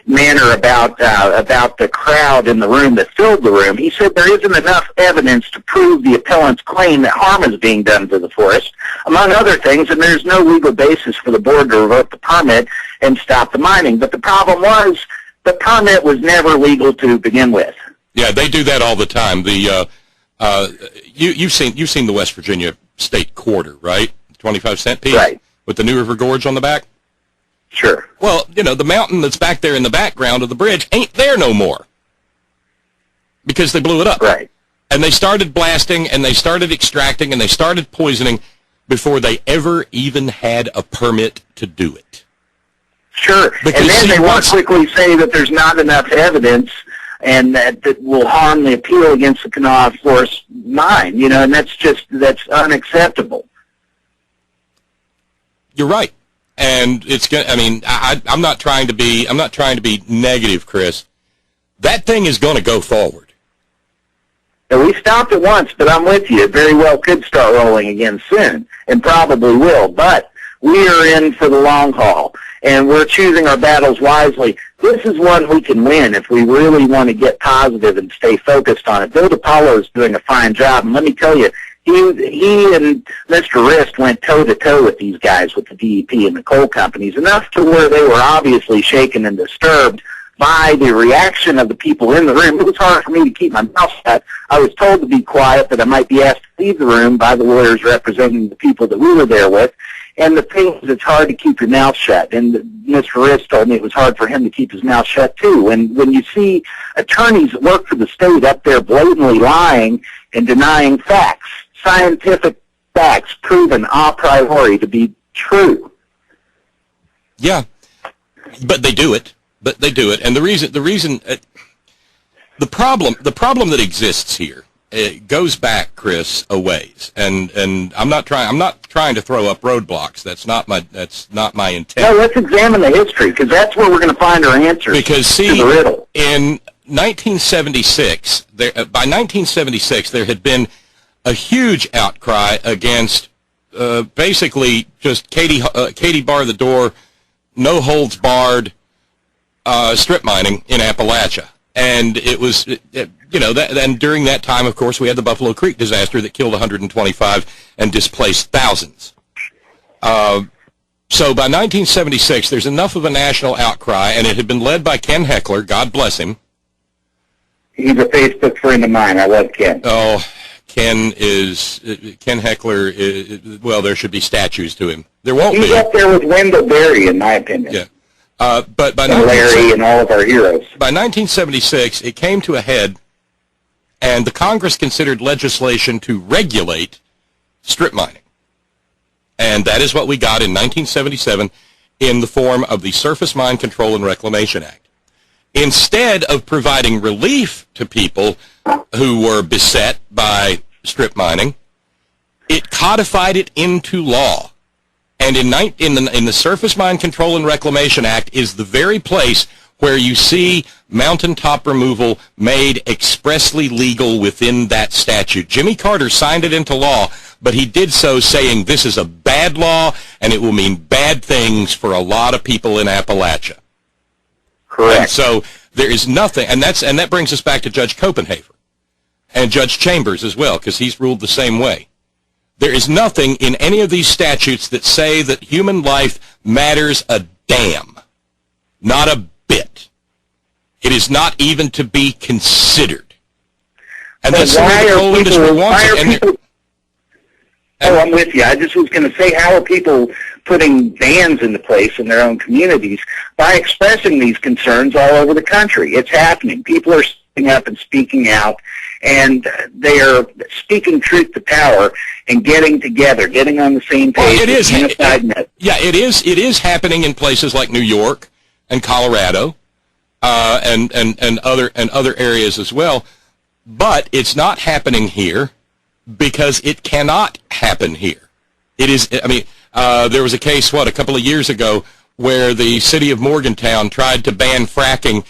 manner about the crowd in the room that filled the room. He said there isn't enough evidence to prove the appellant's claim that harm is being done to the forest, among other things, and there's no legal basis for the board to revoke the permit and stop the mining. But the problem was the permit was never legal to begin with. Yeah, they do that all the time. You've seen the West Virginia State Quarter, right? 25-cent piece, right, with the New River Gorge on the back. Sure. Well, the mountain that's back there in the background of the bridge ain't there no more because they blew it up. Right. And they started blasting, and they started extracting, and they started poisoning before they ever even had a permit to do it. Sure. Because and then they want to quickly say that there's not enough evidence and that will harm the appeal against the Kanawha Forest mine, and that's unacceptable. You're right. And it's going I'm not trying to be negative, Chris. That thing is going to go forward. And we stopped it once, but I'm with you. It very well could start rolling again soon, and probably will. But we are in for the long haul, and we're choosing our battles wisely. This is one we can win if we really want to get positive and stay focused on it. Bill DiPaolo is doing a fine job, and let me tell you, he and Mr. Rist went toe-to-toe with these guys, with the DEP and the coal companies, enough to where they were obviously shaken and disturbed by the reaction of the people in the room. It was hard for me to keep my mouth shut. I was told to be quiet, that I might be asked to leave the room by the lawyers representing the people that we were there with. And the thing is, it's hard to keep your mouth shut. And Mr. Rist told me it was hard for him to keep his mouth shut, too. And when you see attorneys that work for the state up there blatantly lying and denying facts, scientific facts proven a priori to be true. Yeah, but they do it. And the problem that exists here, it goes back, Chris, a ways. And I'm not trying to throw up roadblocks. That's not my intent. No, let's examine the history, because that's where we're going to find our answers. Because see, to the riddle. In 1976, by 1976, there had been a huge outcry against basically just Katie bar the door, no holds barred strip mining in Appalachia. And it was, and during that time, of course, we had the Buffalo Creek disaster that killed 125 and displaced thousands. So by 1976, there's enough of a national outcry, and it had been led by Ken Heckler, God bless him, He's a Facebook friend of mine. I love Ken. Oh, Ken Heckler well, there should be statues to him. There won't be. He's up there with Wendell Berry, in my opinion. Yeah. But by and Larry and all of our heroes. By 1976, it came to a head, and the Congress considered legislation to regulate strip mining. And that is what we got in 1977 in the form of the Surface Mine Control and Reclamation Act. Instead of providing relief to people who were beset by strip mining, it codified it into law. And in the Surface Mine Control and Reclamation Act is the very place where you see mountaintop removal made expressly legal within that statute. Jimmy Carter signed it into law, but he did so saying this is a bad law and it will mean bad things for a lot of people in Appalachia. Correct. And so there is nothing, and that brings us back to Judge Copenhaver and Judge Chambers as well, because he's ruled the same way. There is nothing in any of these statutes that say that human life matters a damn. Not a bit. It is not even to be considered. And that's the way the coal industry wants it. I'm with you. I just was going to say, how are people putting bans into place in their own communities by expressing these concerns all over the country? It's happening. People are stepping up and speaking out, and they are speaking truth to power and getting together, getting on the same page. Well, it is. It is happening in places like New York and Colorado, and other areas as well. But it's not happening here because it cannot happen here. It is. I mean, there was a case a couple of years ago where the city of Morgantown tried to ban fracking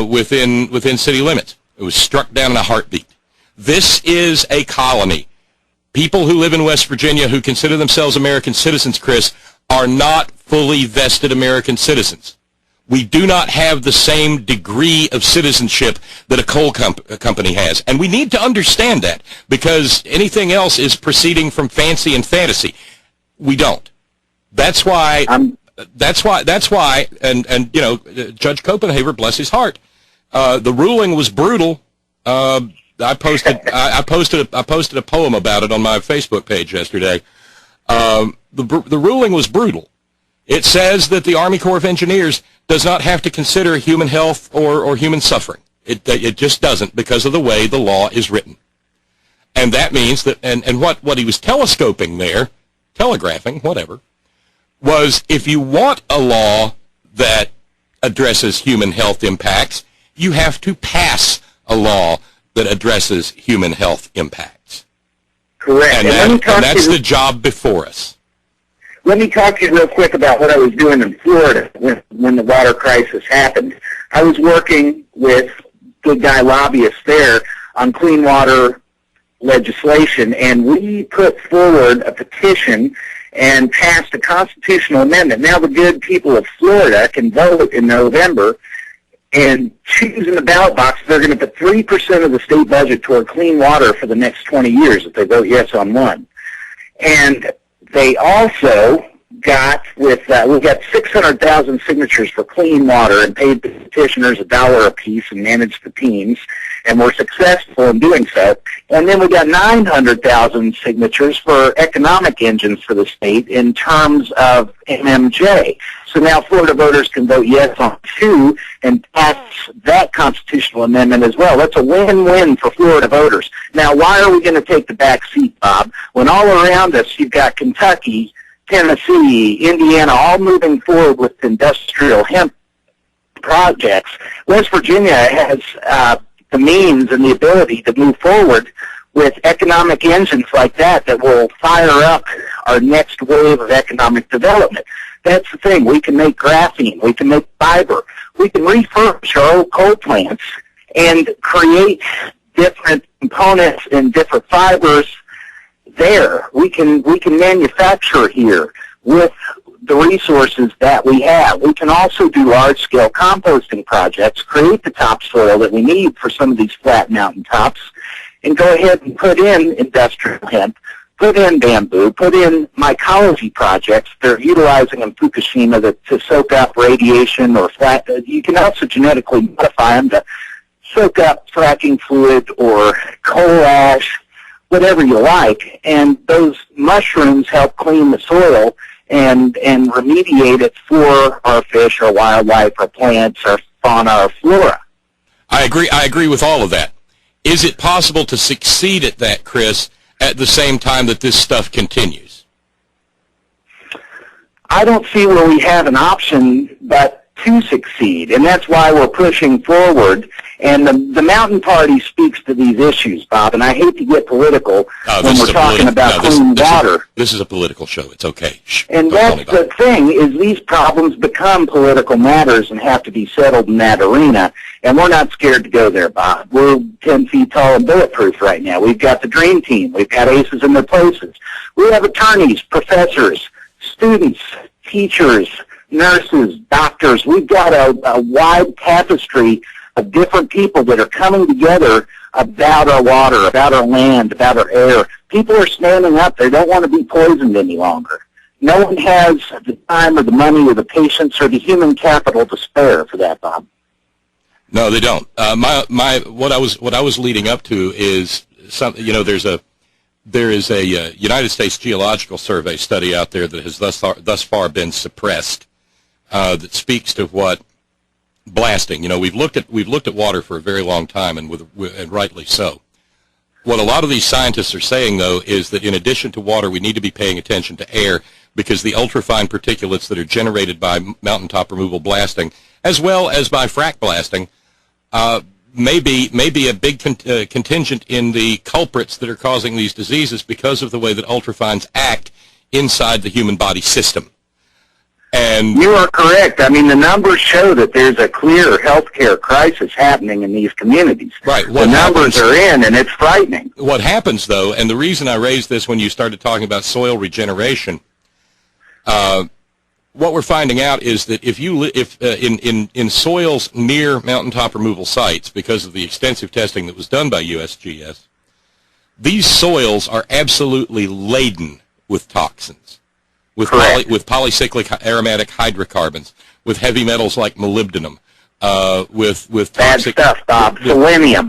within city limits. It was struck down in a heartbeat. This is a colony. People who live in West Virginia who consider themselves American citizens, Chris, are not fully vested American citizens. We do not have the same degree of citizenship that a coal company has. And we need to understand that, because anything else is proceeding from fancy and fantasy. We don't. That's why, and you know, Judge Copenhaver, bless his heart, the ruling was brutal. I posted a poem about it on my Facebook page yesterday. The ruling was brutal. It says that the Army Corps of Engineers does not have to consider human health or human suffering. It just doesn't, because of the way the law is written. And that means that, and what he was telegraphing, whatever, was if you want a law that addresses human health impacts, you have to pass a law that addresses human health impacts. Correct. And that's the job before us. Let me talk to you real quick about what I was doing in Florida when the water crisis happened. I was working with good guy lobbyists there on clean water legislation, and we put forward a petition and passed a constitutional amendment. Now the good people of Florida can vote in November and choose in the ballot box they're going to put 3% of the state budget toward clean water for the next 20 years if they vote yes on one. And they also got, we got 600,000 signatures for clean water and paid the petitioners $1 apiece and managed the teams, and were successful in doing so. And then we got 900,000 signatures for economic engines for the state in terms of MMJ. So now Florida voters can vote yes on 2 and pass that constitutional amendment as well. That's a win-win for Florida voters. Now, why are we going to take the back seat, Bob, when all around us you've got Kentucky, Tennessee, Indiana, all moving forward with industrial hemp projects? West Virginia has the means and the ability to move forward with economic engines like that will fire up our next wave of economic development. That's the thing. We can make graphene. We can make fiber. We can refurbish our old coal plants and create different components and different fibers there. We can manufacture here with the resources that we have. We can also do large-scale composting projects, create the topsoil that we need for some of these flat mountain tops, and go ahead and put in industrial hemp, put in bamboo, put in mycology projects. They're utilizing in Fukushima to soak up radiation or flat. You can also genetically modify them to soak up fracking fluid or coal ash, whatever you like, and those mushrooms help clean the soil and remediate it for our fish, our wildlife, our plants, our fauna, our flora. I agree with all of that. Is it possible to succeed at that, Chris, at the same time that this stuff continues? I don't see where we have an option but to succeed, and that's why we're pushing forward. And the Mountain Party speaks to these issues, Bob, and I hate to get political when we're talking about clean water. This is a political show. It's okay. Shh, and that's the thing, is these problems become political matters and have to be settled in that arena, and we're not scared to go there, Bob. We're 10 feet tall and bulletproof right now. We've got the dream team. We've got aces in their places. We have attorneys, professors, students, teachers, nurses, doctors. We've got a wide tapestry of different people that are coming together about our water, about our land, about our air. People are standing up. They don't want to be poisoned any longer. No one has the time or the money or the patience or the human capital to spare for that, Bob. No, they don't. What I was leading up to is there is a United States Geological Survey study out there that has thus far been suppressed that speaks to what blasting. We've looked at water for a very long time, and rightly so. What a lot of these scientists are saying, though, is that in addition to water, we need to be paying attention to air, because the ultrafine particulates that are generated by mountaintop removal blasting, as well as by frack blasting, may be a big contingent in the culprits that are causing these diseases because of the way that ultrafines act inside the human body system. And you are correct. I mean, the numbers show that there's a clear healthcare crisis happening in these communities. Right. The numbers are in, and it's frightening. What happens, though, and the reason I raised this when you started talking about soil regeneration, what we're finding out is that if in soils near mountaintop removal sites, because of the extensive testing that was done by USGS, these soils are absolutely laden with toxins, with polycyclic aromatic hydrocarbons, with heavy metals like molybdenum, with toxic bad stuff, Bob. Selenium,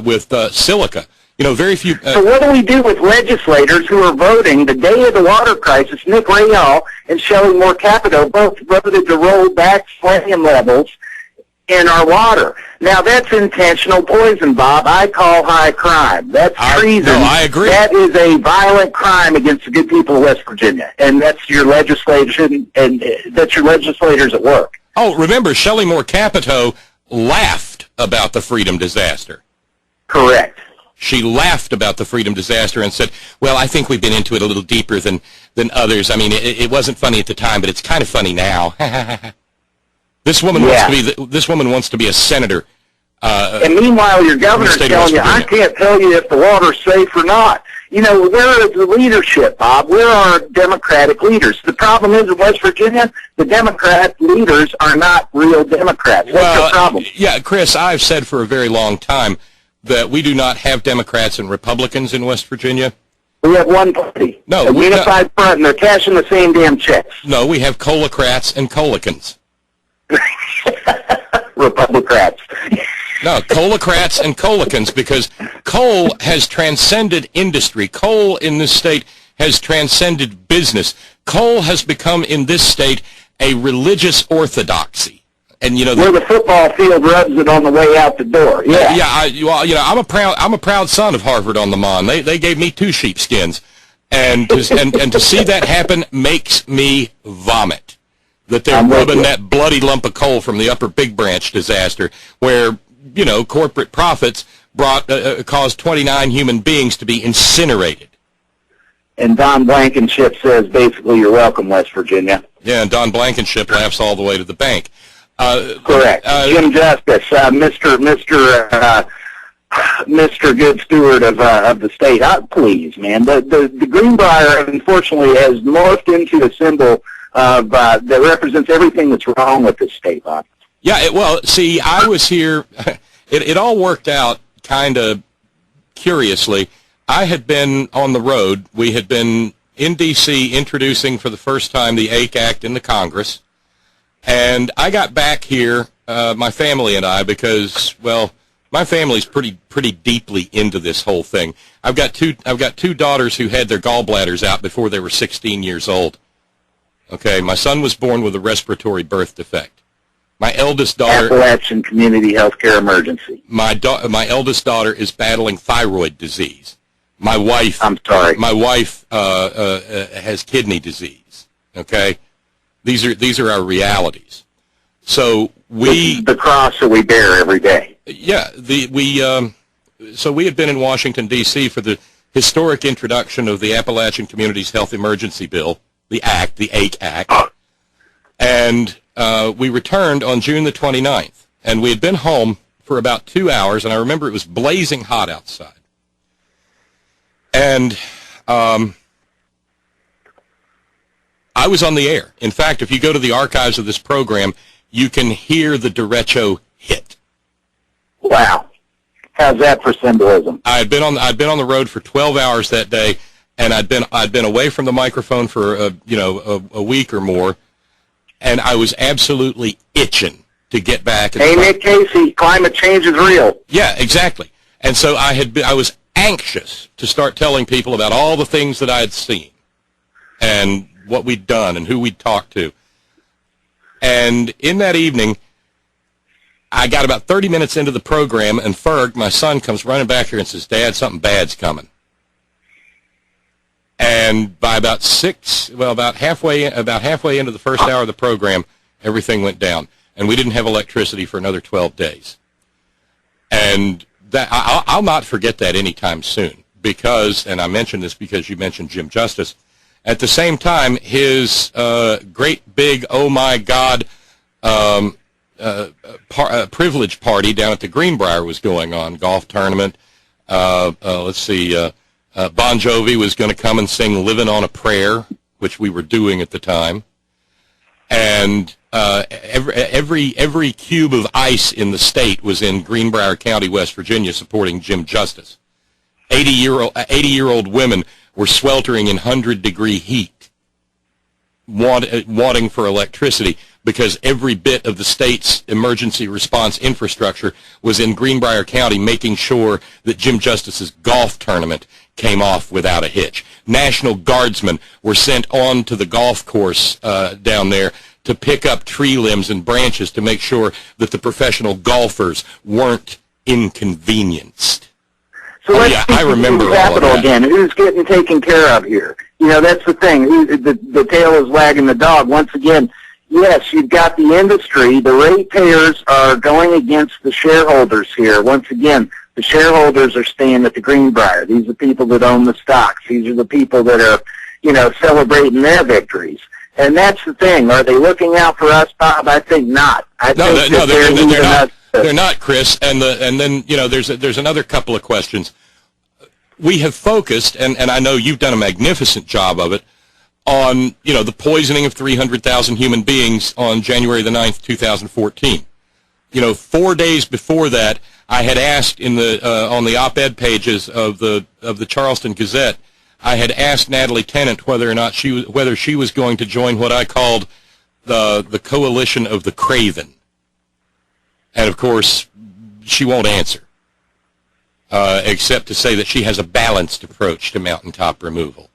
with silica. Very few. So what do we do with legislators who are voting the day of the water crisis? Nick Rahal and Shelley Moore Capito both voted to roll back selenium levels in our water. Now, that's intentional poison, Bob. I call high crime. That's treason. No, I agree. That is a violent crime against the good people of West Virginia, and that's your legislation, and that's your legislators at work. Oh, remember, Shelley Moore Capito laughed about the Freedom disaster. Correct. She laughed about the Freedom disaster and said, well, I think we've been into it a little deeper than others. I mean, it wasn't funny at the time, but it's kind of funny now. This woman wants to be a senator. And meanwhile, your governor's telling you, I can't tell you if the water's safe or not. Where is the leadership, Bob? Where are Democratic leaders? The problem is in West Virginia, the Democrat leaders are not real Democrats. That's the problem. Yeah, Chris, I've said for a very long time that we do not have Democrats and Republicans in West Virginia. We have one party. No, a unified front, and they're cashing the same damn checks. No, we have colocrats and colicans. Republicrats. No, colocrats and colicans, because coal has transcended industry. Coal in this state has transcended business. Coal has become in this state a religious orthodoxy. And where the football field rubs it on the way out the door. Yeah. Yeah. I'm a proud son of Harvard on the Mon. They gave me 2 sheepskins, and to see that happen makes me vomit. That they're rubbing that bloody lump of coal from the Upper Big Branch disaster, where corporate profits caused 29 human beings to be incinerated. And Don Blankenship says basically, "You're welcome, West Virginia." Yeah, and Don Blankenship laughs all the way to the bank. Correct. Jim Justice, Mr. Good Steward of the state. Please, man. The Greenbrier, unfortunately, has morphed into a symbol that represents everything that's wrong with this state, Bob. Yeah, see, I was here. It all worked out kind of curiously. I had been on the road. We had been in D.C. introducing for the first time the AIC Act in the Congress. And I got back here, my family and I, because, well, my family's pretty deeply into this whole thing. I've got two daughters who had their gallbladders out before they were 16 years old. Okay, my son was born with a respiratory birth defect. My eldest daughter, Appalachian Community Healthcare Emergency. My eldest daughter is battling thyroid disease. My wife, I'm sorry. My wife has kidney disease. Okay, these are our realities. So this is the cross that we bear every day. Yeah, so we had been in Washington, D.C. for the historic introduction of the Appalachian Communities Health Emergency Bill, the AIC Act, and we returned on June the 29th, and we had been home for about 2 hours, and I remember it was blazing hot outside. And I was on the air. In fact, if you go to the archives of this program, you can hear the derecho hit. Wow. How's that for symbolism? I'd been on the road for 12 hours that day, and I'd been away from the microphone for a week or more, and I was absolutely itching to get back. Hey, Nick Casey, climate change is real. Yeah, exactly. And so I was anxious to start telling people about all the things that I had seen and what we'd done and who we'd talked to. And in that evening, I got about 30 minutes into the program, and Ferg, my son, comes running back here and says, "Dad, something bad's coming." And by about halfway into the first hour of the program, everything went down, and we didn't have electricity for another 12 days. And that I'll not forget that anytime soon, because, and I mentioned this because you mentioned Jim Justice, at the same time, his great big, oh my God, privilege party down at the Greenbrier was going on, golf tournament. Let's see, Bon Jovi was going to come and sing "Living on a Prayer," which we were doing at the time. And every cube of ice in the state was in Greenbrier County, West Virginia, supporting Jim Justice. 80-year-old women were sweltering in 100-degree heat, wanting for electricity, because every bit of the state's emergency response infrastructure was in Greenbrier County, making sure that Jim Justice's golf tournament came off without a hitch. National Guardsmen were sent on to the golf course down there to pick up tree limbs and branches to make sure that the professional golfers weren't inconvenienced. So I remember all capital of that. Again. Who's getting taken care of here? That's the thing. The tail is wagging the dog. Once again, yes, you've got the industry. The ratepayers are going against the shareholders here. Once again, the shareholders are staying at the Greenbrier. These are people that own the stocks. These are the people that are, celebrating their victories. And that's the thing. Are they looking out for us, Bob? I think not. They're not. They're not, Chris. And then there's another couple of questions. We have focused, and I know you've done a magnificent job of it, on the poisoning of 300,000 human beings on January the 9th, 2014. 4 days before that, I had asked on the op-ed pages of the Charleston Gazette, I had asked Natalie Tennant whether she was going to join what I called the coalition of the craven. And of course, she won't answer, except to say that she has a balanced approach to mountaintop removal,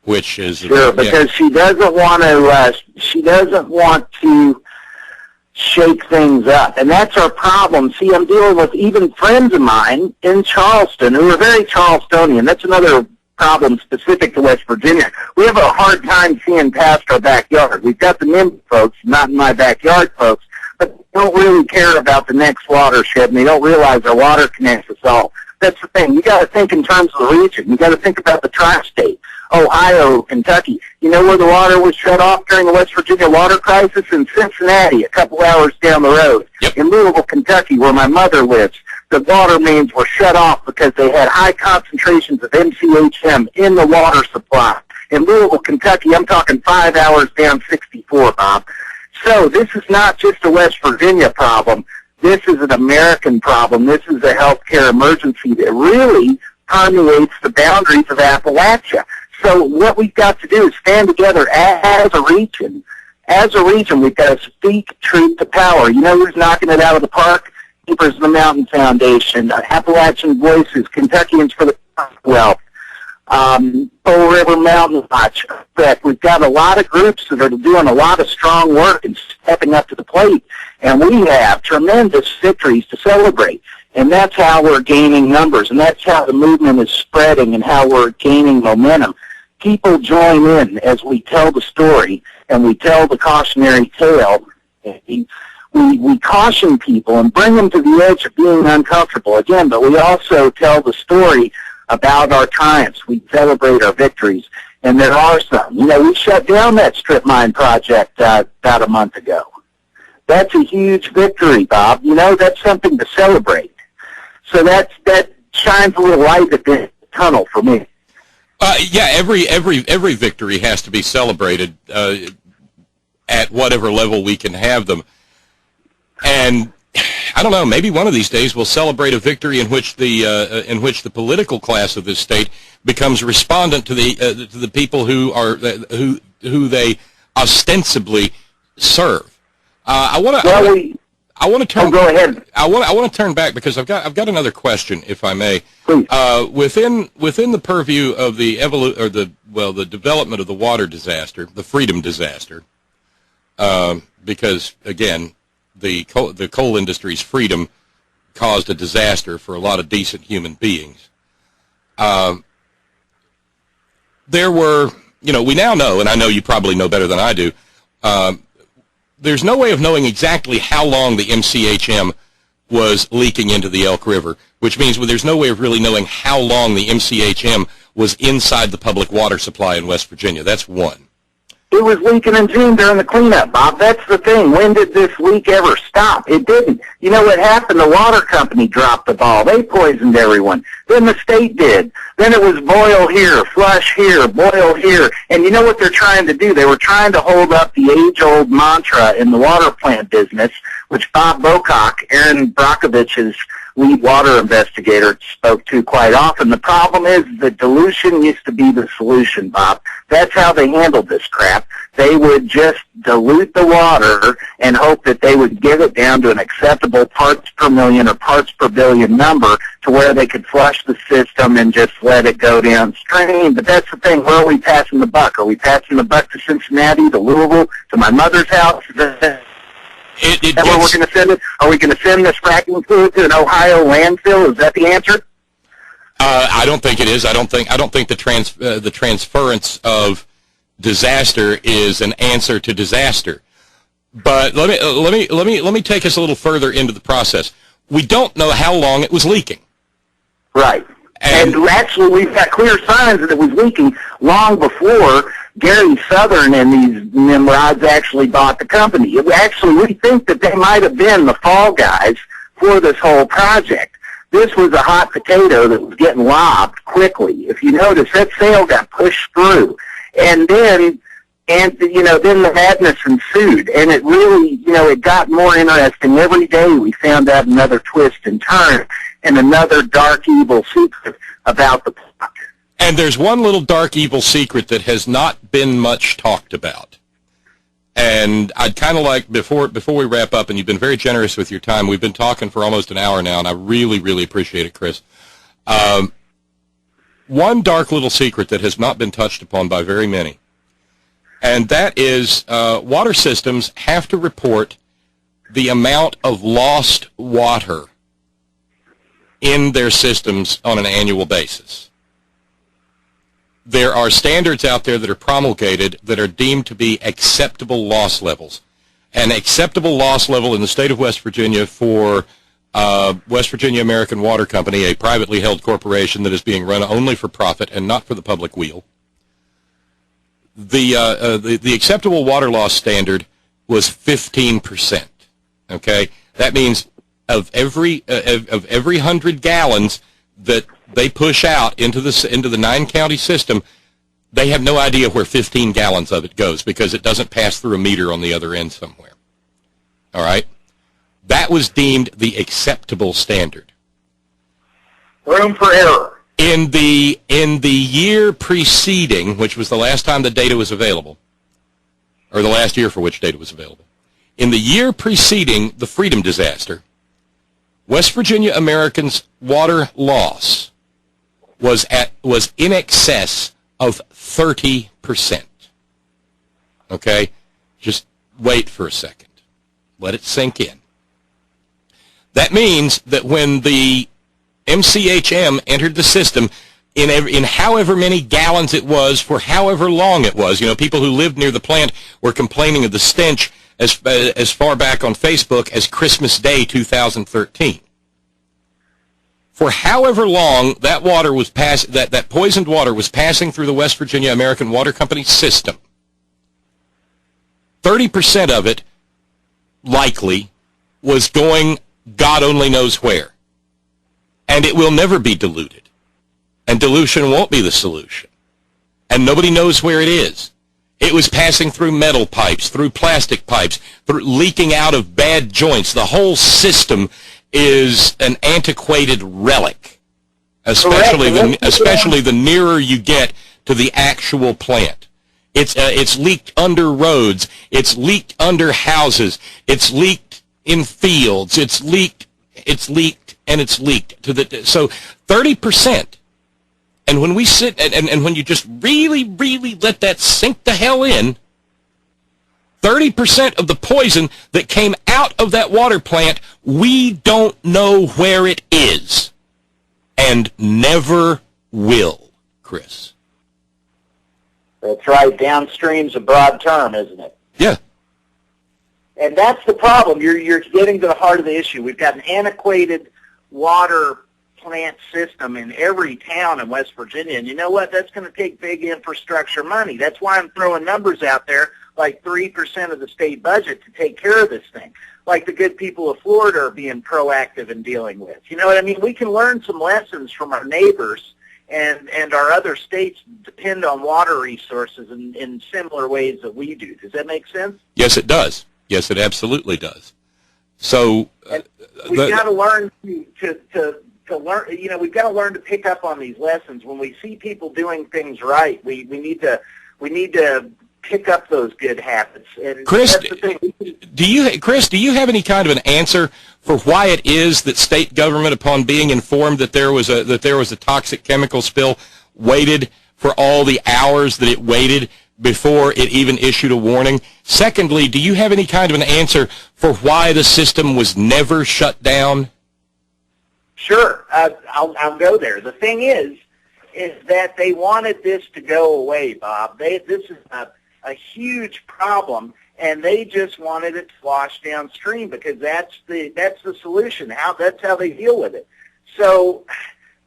which is sure, because she doesn't want to. She doesn't want to shake things up, and that's our problem. See, I'm dealing with even friends of mine in Charleston who are very Charlestonian. That's another problem specific to West Virginia. We have a hard time seeing past our backyard. We've got the NIMBY folks, not in my backyard folks, but they don't really care about the next watershed, and they don't realize our water connects us all. That's the thing. You got to think in terms of the region. You got to think about the tri-state, Ohio, Kentucky. You know where the water was shut off during the West Virginia water crisis? In Cincinnati, a couple hours down the road. Yep. In Louisville, Kentucky, where my mother lives, the water mains were shut off because they had high concentrations of MCHM in the water supply. In Louisville, Kentucky, I'm talking 5 hours down 64, Bob. So this is not just a West Virginia problem. This is an American problem. This is a healthcare emergency that really permeates the boundaries of Appalachia. So what we've got to do is stand together as a region. As a region, we've got to speak truth to power. You know who's knocking it out of the park? Keepers of the Mountain Foundation, Appalachian Voices, Kentuckians for the Commonwealth, Bow River Mountain Watch. We've got a lot of groups that are doing a lot of strong work and stepping up to the plate, and we have tremendous victories to celebrate. And that's how we're gaining numbers, and that's how the movement is spreading and how we're gaining momentum. People join in as we tell the story and we tell the cautionary tale. We caution people and bring them to the edge of being uncomfortable again, but we also tell the story about our triumphs. We celebrate our victories, and there are some. You know, we shut down that strip mine project about a month ago. That's a huge victory, Bob. You know, that's something to celebrate. So that shines a little light at the tunnel for me. Yeah, every victory has to be celebrated at whatever level we can have them. And I don't know, maybe one of these days we'll celebrate a victory in which the political class of this state becomes respondent to the people who they ostensibly serve. I want to turn. Go ahead. I want to turn back because I've got another question, if I may. Please. Within the purview of the development of the water disaster, the freedom disaster, because again, the coal industry's freedom caused a disaster for a lot of decent human beings. There were, we now know, and I know you probably know better than I do. There's no way of knowing exactly how long the MCHM was leaking into the Elk River, which means there's no way of really knowing how long the MCHM was inside the public water supply in West Virginia. That's one. It was leaking in June during the cleanup, Bob. That's the thing. When did this leak ever stop? It didn't. You know what happened? The water company dropped the ball. They poisoned everyone. Then the state did. Then it was boil here, flush here, boil here. And you know what they're trying to do? They were trying to hold up the age-old mantra in the water plant business, which Bob Bocock, Aaron Brockovich's lead water investigator, spoke to quite often. The problem is that dilution used to be the solution, Bob. That's how they handled this crap. They would just dilute the water and hope that they would get it down to an acceptable parts per million or parts per billion number to where they could flush the system and just let it go downstream. But that's the thing. Where are we passing the buck? Are we passing the buck to Cincinnati, to Louisville, to my mother's house? Where we're going to send it? Are we going to send this fracking fluid to an Ohio landfill? Is that the answer? I don't think it is. I don't think the transference of disaster is an answer to disaster. But let me take us a little further into the process. We don't know how long it was leaking. Right. And actually, we've got clear signs that it was leaking long before Gary Southern and these Nimrods actually bought the company. We think that they might have been the fall guys for this whole project. This was a hot potato that was getting lobbed quickly. If you notice, that sale got pushed through. And then the madness ensued. And it really, it got more interesting. Every day we found out another twist and turn and another dark, evil secret about the plot. And there's one little dark, evil secret that has not been much talked about. And I'd kind of like, before we wrap up, and you've been very generous with your time, we've been talking for almost an hour now, and I really, really appreciate it, Chris. One dark little secret that has not been touched upon by very many, and that is water systems have to report the amount of lost water in their systems on an annual basis. There are standards out there that are promulgated that are deemed to be acceptable loss levels. An acceptable loss level in the state of West Virginia for West Virginia American Water Company, a privately held corporation that is being run only for profit and not for the public weal. The acceptable water loss standard was 15%. Okay, that means of every 100 gallons that they push out into the 9-county system, they have no idea where 15 gallons of it goes because it doesn't pass through a meter on the other end somewhere. All right? That was deemed the acceptable standard. Room for error. In the year preceding, which was the last time the data was available, or the last year for which data was available, in the year preceding the Freedom disaster, West Virginia Americans' water loss was in excess of 30%. Okay? Just wait for a second. Let it sink in. That means that when the MCHM entered the system, in however many gallons it was for however long it was, people who lived near the plant were complaining of the stench as far back on Facebook as Christmas Day 2013. For however long that water was that poisoned water was passing through the West Virginia American Water Company system, 30% of it likely was going God only knows where. And it will never be diluted. And dilution won't be the solution. And nobody knows where it is. It was passing through metal pipes, through plastic pipes, through leaking out of bad joints. The whole system is an antiquated relic, especially the nearer you get to the actual plant. It's leaked under roads. It's leaked under houses. It's leaked in fields. It's leaked, and it's leaked so 30%. And when we sit and when you just really, really let that sink the hell in, 30% of the poison that came out of that water plant, we don't know where it is, and never will, Chris. That's right. Downstream's a broad term, isn't it? Yeah. And that's the problem. You're getting to the heart of the issue. We've got an antiquated water plant system in every town in West Virginia, and you know what? That's going to take big infrastructure money. That's why I'm throwing numbers out there, like 3% of the state budget to take care of this thing, like the good people of Florida are being proactive in dealing with. You know what I mean? We can learn some lessons from our neighbors, and our other states depend on water resources in similar ways that we do. Does that make sense? Yes, it does. Yes, it absolutely does. So we've got to learn to learn. We've got to learn to pick up on these lessons. When we see people doing things right, we need to pick up those good habits. And Chris, that's the thing. do you have any kind of an answer for why it is that state government, upon being informed that there was a toxic chemical spill, waited for all the hours that it waited before it even issued a warning? Secondly, do you have any kind of an answer for why the system was never shut down? Sure, I'll go there. The thing is that they wanted this to go away, Bob. This is a huge problem, and they just wanted it to wash downstream because that's the solution. That's how they deal with it. So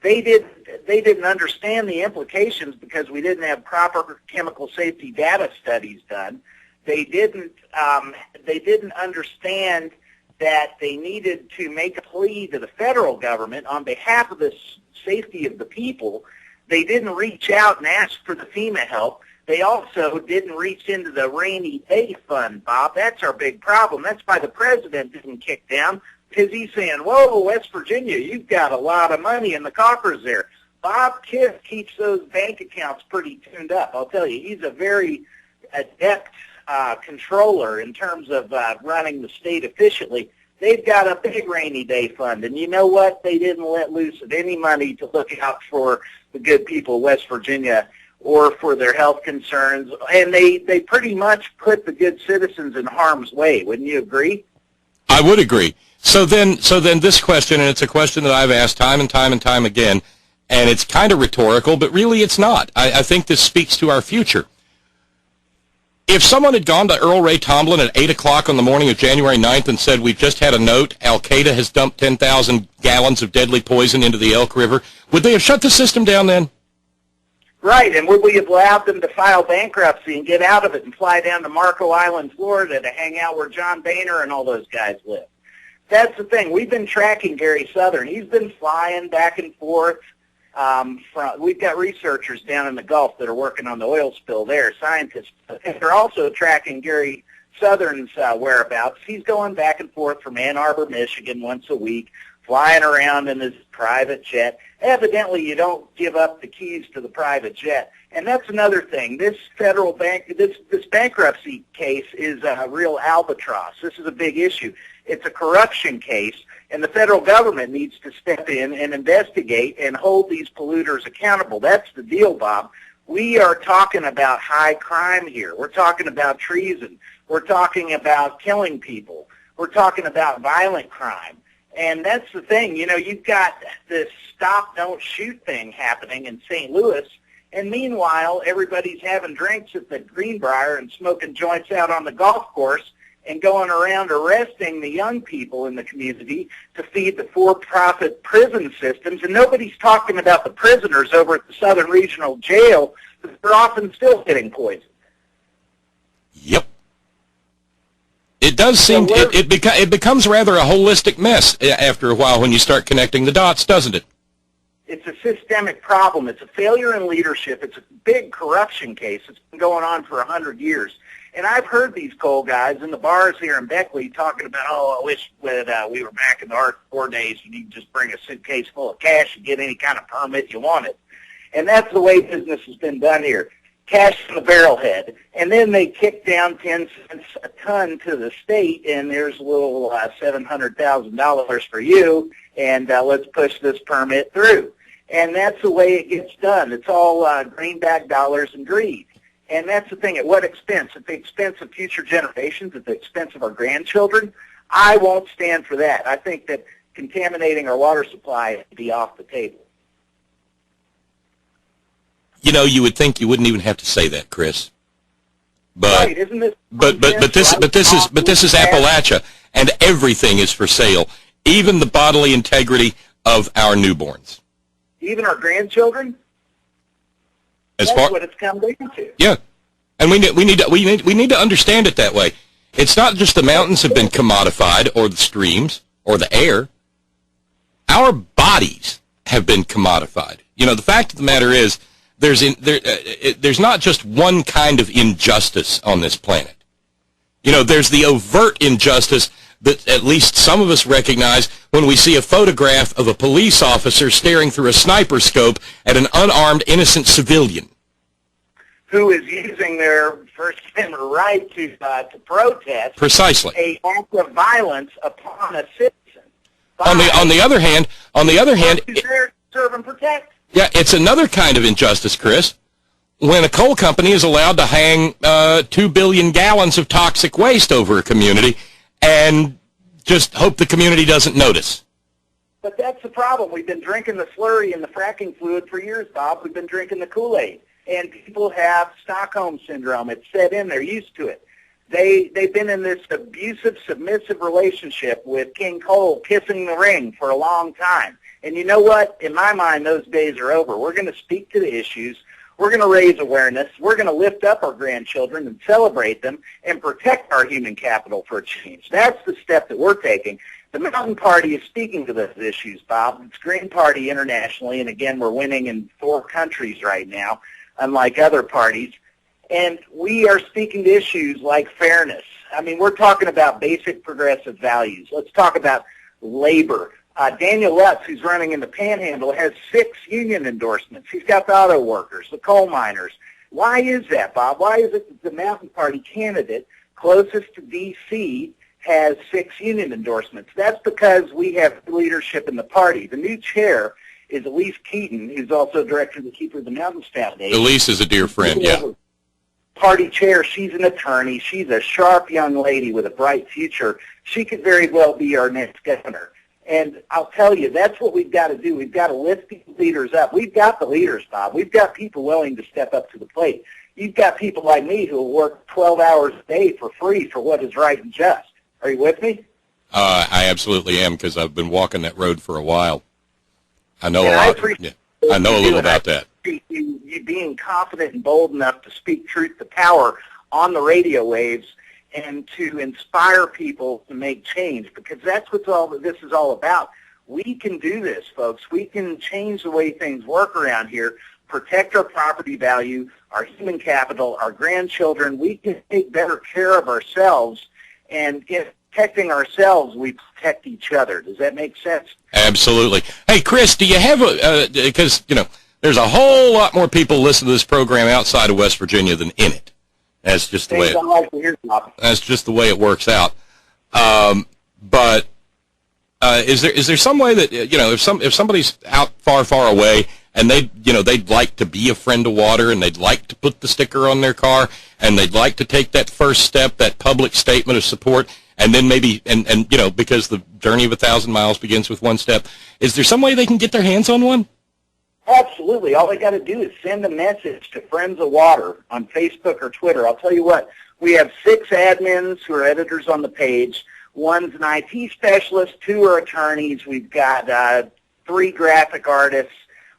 they didn't understand the implications because we didn't have proper chemical safety data studies done. They didn't understand that they needed to make a plea to the federal government on behalf of the safety of the people. They didn't reach out and ask for the FEMA help. They also didn't reach into the rainy day fund, Bob. That's our big problem. That's why the president didn't kick down, because he's saying, whoa, West Virginia, you've got a lot of money in the coffers there. Bob Kiss keeps those bank accounts pretty tuned up. I'll tell you, he's a very adept controller in terms of running the state efficiently. They've got a big rainy day fund, and you know what? They didn't let loose of any money to look out for the good people of West Virginia or for their health concerns, and they pretty much put the good citizens in harm's way. Wouldn't you agree? I would agree. So then this question, and it's a question that I've asked time and time and time again, and it's kind of rhetorical, but really it's not. I think this speaks to our future. If someone had gone to Earl Ray Tomblin at 8 o'clock on the morning of January 9th and said, we've just had a note, Al-Qaeda has dumped 10,000 gallons of deadly poison into the Elk River, would they have shut the system down then? Right, and would we have allowed them to file bankruptcy and get out of it and fly down to Marco Island, Florida to hang out where John Boehner and all those guys live? That's the thing. We've been tracking Gary Southern. He's been flying back and forth. We've got researchers down in the Gulf that are working on the oil spill there, scientists. They're also tracking Gary Southern's whereabouts. He's going back and forth from Ann Arbor, Michigan once a week, flying around in his private jet. Evidently, you don't give up the keys to the private jet. And that's another thing. This federal this bankruptcy case is a real albatross. This is a big issue. It's a corruption case, And the federal government needs to step in and investigate and hold these polluters accountable. That's the deal, Bob. We are talking about high crime here. We're talking about treason. We're talking about killing people. We're talking about violent crime. And that's the thing. You know, you've got this stop, don't shoot thing happening in St. Louis. And meanwhile, everybody's having drinks at the Greenbrier and smoking joints out on the golf course and going around arresting the young people in the community to feed the for-profit prison systems. And nobody's talking about the prisoners over at the Southern Regional Jail that are often still getting poisoned. Yep. It does seem, it becomes rather a holistic mess after a while when you start connecting the dots, doesn't it? It's a systemic problem. It's a failure in leadership. It's a big corruption case. It's been going on for 100 years. And I've heard these coal guys in the bars here in Beckley talking about, I wish that we were back in the H.O.R.N days and you could just bring a suitcase full of cash and get any kind of permit you wanted. And that's the way business has been done here. Cash in the barrelhead. And then they kick down 10 cents a ton to the state, and there's a little $700,000 for you, and let's push this permit through. And that's the way it gets done. It's all greenback dollars and greed. And that's the thing. At what expense? At the expense of future generations, at the expense of our grandchildren? I won't stand for that. I think that contaminating our water supply should be off the table. You know, you would think you wouldn't even have to say that, Chris. But right, isn't this but this is Appalachia, and everything is for sale, even the bodily integrity of our newborns. Even our grandchildren? That's what it's come down to. Yeah, and we need to understand it that way. It's not just the mountains have been commodified, or the streams, or the air. Our bodies have been commodified. You know, the fact of the matter is, there's not just one kind of injustice on this planet. You know, there's the overt injustice that at least some of us recognize when we see a photograph of a police officer staring through a sniper scope at an unarmed, innocent civilian who is using their First Amendment right to protest precisely an act of violence upon a citizen. On the other hand, serve and protect. Yeah, it's another kind of injustice, Chris, when a coal company is allowed to hang 2 billion gallons of toxic waste over a community and just hope the community doesn't notice. But that's the problem. We've been drinking the slurry and the fracking fluid for years, Bob. We've been drinking the Kool-Aid. And people have Stockholm Syndrome. It's set in. They're used to it. They've been in this abusive, submissive relationship with King Coal, kissing the ring for a long time. And you know what? In my mind, those days are over. We're going to speak to the issues. We're going to raise awareness. We're going to lift up our grandchildren and celebrate them and protect our human capital for a change. That's the step that we're taking. The Mountain Party is speaking to those issues, Bob. It's Green Party internationally, and again, we're winning in 4 countries right now, unlike other parties. And we are speaking to issues like fairness. I mean, we're talking about basic progressive values. Let's talk about labor. Daniel Lutz, who's running in the Panhandle, has 6 union endorsements. He's got the auto workers, the coal miners. Why is that, Bob? Why is it that the Mountain Party candidate closest to D.C. has 6 union endorsements? That's because we have leadership in the party. The new chair is Elise Keaton, who's also director of the Keeper of the Mountains Foundation. Elise is a dear friend, yeah. Party chair, she's an attorney. She's a sharp young lady with a bright future. She could very well be our next governor. And I'll tell you, that's what we've got to do. We've got to lift these leaders up. We've got the leaders, Bob. We've got people willing to step up to the plate. You've got people like me who will work 12 hours a day for free for what is right and just. Are you with me? I absolutely am, because I've been walking that road for a while. I know a lot. I know a little about that. You being confident and bold enough to speak truth to power on the radio waves and to inspire people to make change, because that's what this is all about. We can do this, folks. We can change the way things work around here, protect our property value, our human capital, our grandchildren. We can take better care of ourselves, and in protecting ourselves, we protect each other. Does that make sense? Absolutely. Hey, Chris, do you have because, you know, there's a whole lot more people listen to this program outside of West Virginia than in it. That's just the way that's just the way it works out. But Is there some way that if somebody's out far away and they'd like to be a friend of water and they'd like to put the sticker on their car and they'd like to take that first step, that public statement of support, and then maybe because the journey of 1,000 miles begins with one step, is there some way they can get their hands on one? Absolutely. All they got to do is send a message to Friends of Water on Facebook or Twitter. I'll tell you what, we have 6 admins who are editors on the page. One's an IT specialist, 2 are attorneys. We've got 3 graphic artists.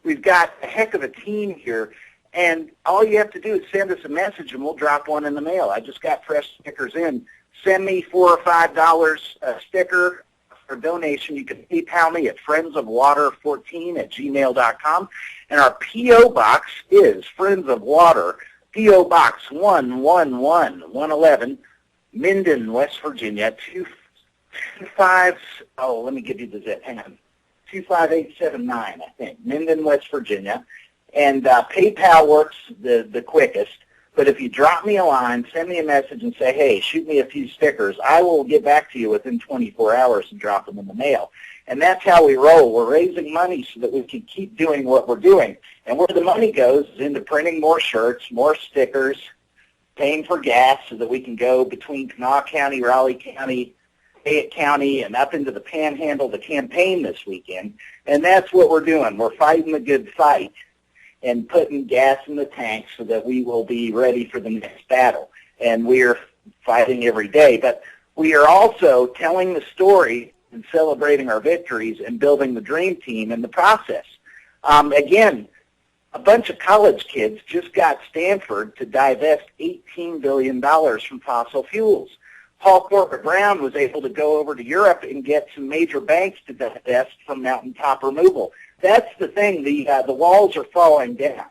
We've got a heck of a team here. And all you have to do is send us a message, and we'll drop one in the mail. I just got fresh stickers in. Send me $4 or $5 a sticker for donation. You can PayPal me at friendsofwater14@gmail.com. And our P.O. Box is Friends of Water, P.O. Box 111111, Minden, West Virginia, 25, let me give you the zip, hang on, 25879, I think, Minden, West Virginia. And PayPal works the quickest. But if you drop me a line, send me a message and say, hey, shoot me a few stickers, I will get back to you within 24 hours and drop them in the mail. And that's how we roll. We're raising money so that we can keep doing what we're doing. And where the money goes is into printing more shirts, more stickers, paying for gas so that we can go between Kanawha County, Raleigh County, Fayette County, and up into the Panhandle to campaign this weekend. And that's what we're doing. We're fighting the good fight and putting gas in the tank so that we will be ready for the next battle. And we are fighting every day. But we are also telling the story and celebrating our victories and building the dream team in the process. Again, a bunch of college kids just got Stanford to divest $18 billion from fossil fuels. Paul Corbett Brown was able to go over to Europe and get some major banks to divest from mountaintop removal. That's the thing. The walls are falling down.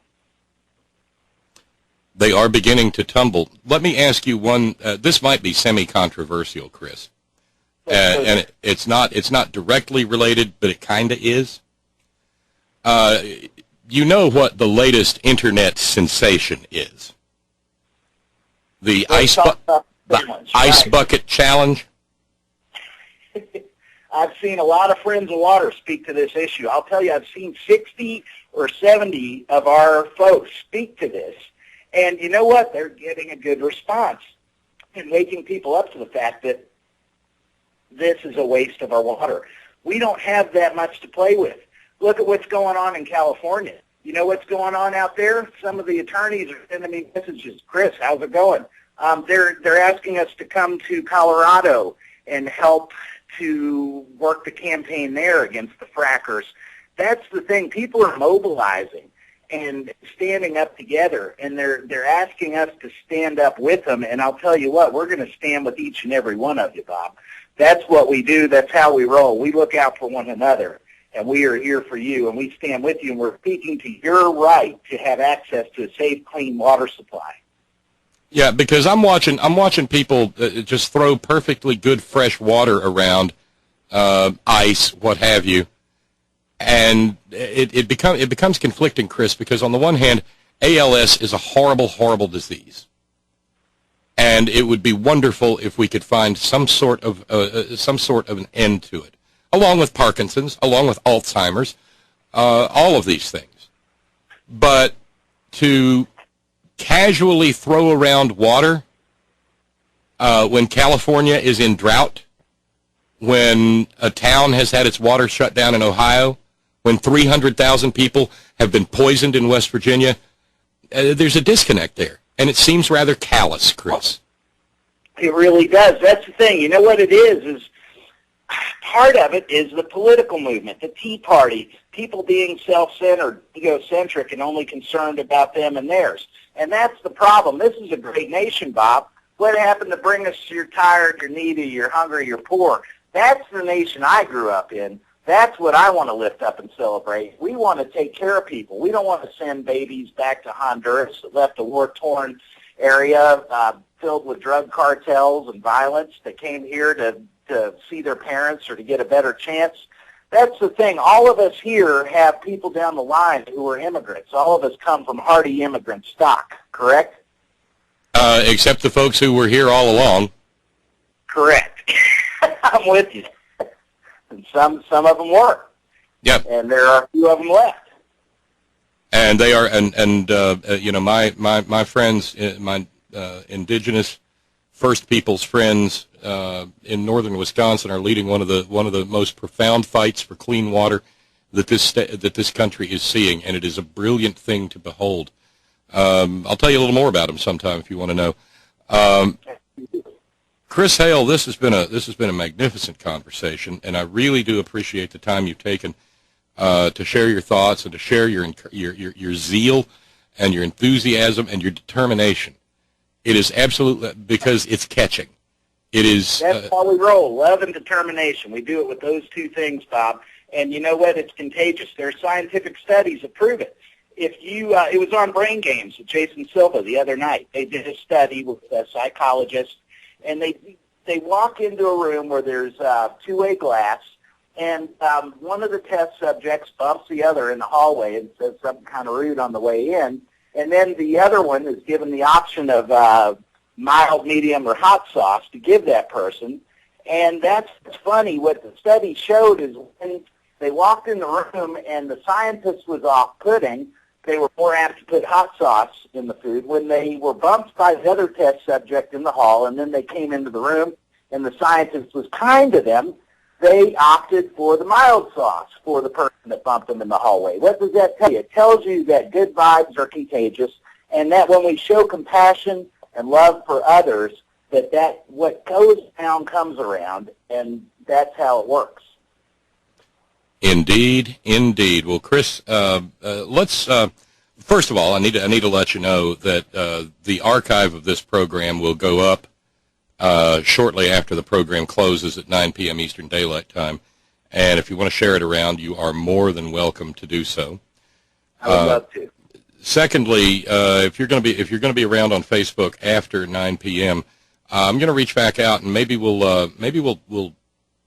They are beginning to tumble. Let me ask you one. This might be semi-controversial, Chris, and it's not directly related, but it kind of is. You know what the latest internet sensation is? The ice bucket challenge. I've seen a lot of Friends of Water speak to this issue. I'll tell you, I've seen 60 or 70 of our folks speak to this. And you know what? They're getting a good response and waking people up to the fact that this is a waste of our water. We don't have that much to play with. Look at what's going on in California. You know what's going on out there? Some of the attorneys are sending me messages. Chris, how's it going? They're asking us to come to Colorado and help to work the campaign there against the frackers. That's the thing. People are mobilizing and standing up together, and they're asking us to stand up with them. And I'll tell you what, we're going to stand with each and every one of you, Bob. That's what we do. That's how we roll. We look out for one another, and we are here for you, and we stand with you, and we're speaking to your right to have access to a safe, clean water supply. Yeah, because I'm watching people just throw perfectly good fresh water around, ice, what have you, and it becomes conflicting, Chris. Because on the one hand, ALS is a horrible, horrible disease, and it would be wonderful if we could find some sort of an end to it, along with Parkinson's, along with Alzheimer's, all of these things. But to casually throw around water when California is in drought, when a town has had its water shut down in Ohio, when 300,000 people have been poisoned in West Virginia, there's a disconnect there. And it seems rather callous, Chris. It really does. That's the thing. You know what it is part of it is the political movement, the Tea Party, people being self-centered, egocentric, and only concerned about them and theirs. And that's the problem. This is a great nation, Bob. What happened to bring us you're tired, you're needy, you're hungry, you're poor? That's the nation I grew up in. That's what I want to lift up and celebrate. We want to take care of people. We don't want to send babies back to Honduras that left a war-torn area filled with drug cartels and violence that came here to see their parents or to get a better chance. That's the thing. All of us here have people down the line who are immigrants. All of us come from hardy immigrant stock, correct? Except the folks who were here all along. Correct. I'm with you. And some of them were. Yep. And there are a few of them left. And they are, you know, my friends, my indigenous First Peoples friends in northern Wisconsin are leading one of the most profound fights for clean water that this country is seeing, and it is a brilliant thing to behold. I'll tell you a little more about them sometime if you want to know. Chris Hale, this has been a magnificent conversation, and I really do appreciate the time you've taken to share your thoughts and to share your zeal and your enthusiasm and your determination. It is absolutely, because it's catching. It is. That's how we roll, love and determination. We do it with those two things, Bob. And you know what? It's contagious. There are scientific studies that prove it. If you, it was on Brain Games with Jason Silva the other night. They did a study with psychologists, and they walk into a room where there's two-way glass, and one of the test subjects bumps the other in the hallway and says something kind of rude on the way in, and then the other one is given the option of mild, medium, or hot sauce to give that person. And that's funny. What the study showed is when they walked in the room and the scientist was off-putting, they were more apt to put hot sauce in the food. When they were bumped by the other test subject in the hall and then they came into the room and the scientist was kind to them, they opted for the mild sauce for the person that bumped them in the hallway. What does that tell you? It tells you that good vibes are contagious, and that when we show compassion and love for others, that what goes down comes around, and that's how it works. Indeed, indeed. Well, Chris, let's first of all, I need to let you know that the archive of this program will go up shortly after the program closes at 9 p.m. Eastern Daylight Time, and if you want to share it around, you are more than welcome to do so. I would love to. Secondly, if you're going to be around on Facebook after 9 p.m., I'm going to reach back out and maybe we'll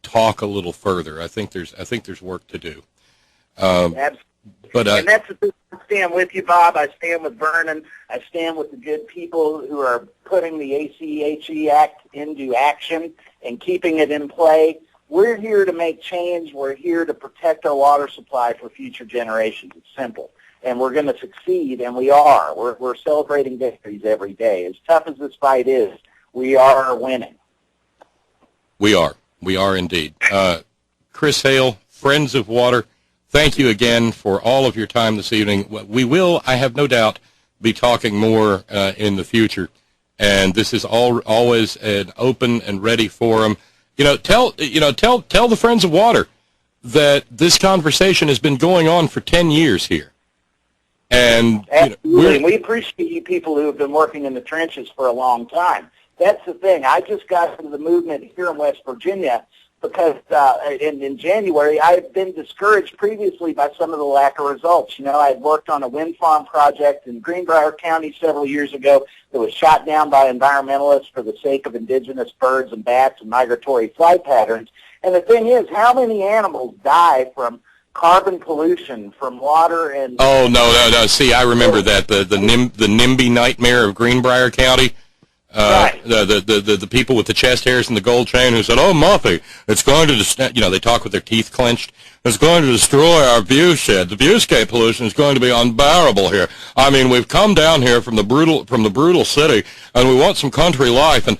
talk a little further. I think there's work to do. Absolutely. But and that's the thing. I stand with you, Bob. I stand with Vernon. I stand with the good people who are putting the ACHE Act into action and keeping it in play. We're here to make change. We're here to protect our water supply for future generations. It's simple. And we're going to succeed, and we are. We're celebrating victories every day. As tough as this fight is, we are winning. We are. We are indeed. Chris Hale, Friends of Water, thank you again for all of your time this evening. We will, I have no doubt, be talking more in the future, and this is always an open and ready forum. Tell the Friends of Water that this conversation has been going on for 10 years here. And we appreciate you people who have been working in the trenches for a long time. That's the thing. I just got into the movement here in West Virginia because in January I had been discouraged previously by some of the lack of results. I had worked on a wind farm project in Greenbrier County several years ago that was shot down by environmentalists for the sake of indigenous birds and bats and migratory flight patterns. And the thing is, how many animals die from carbon pollution from water and... Oh, no. See, I remember that, the NIMBY nightmare of Greenbrier County. Right. The people with the chest hairs and the gold chain who said, "Oh, Muffy, it's going to they talk with their teeth clenched. It's going to destroy our viewshed. The viewscape pollution is going to be unbearable here. I mean, we've come down here from the brutal city, and we want some country life, and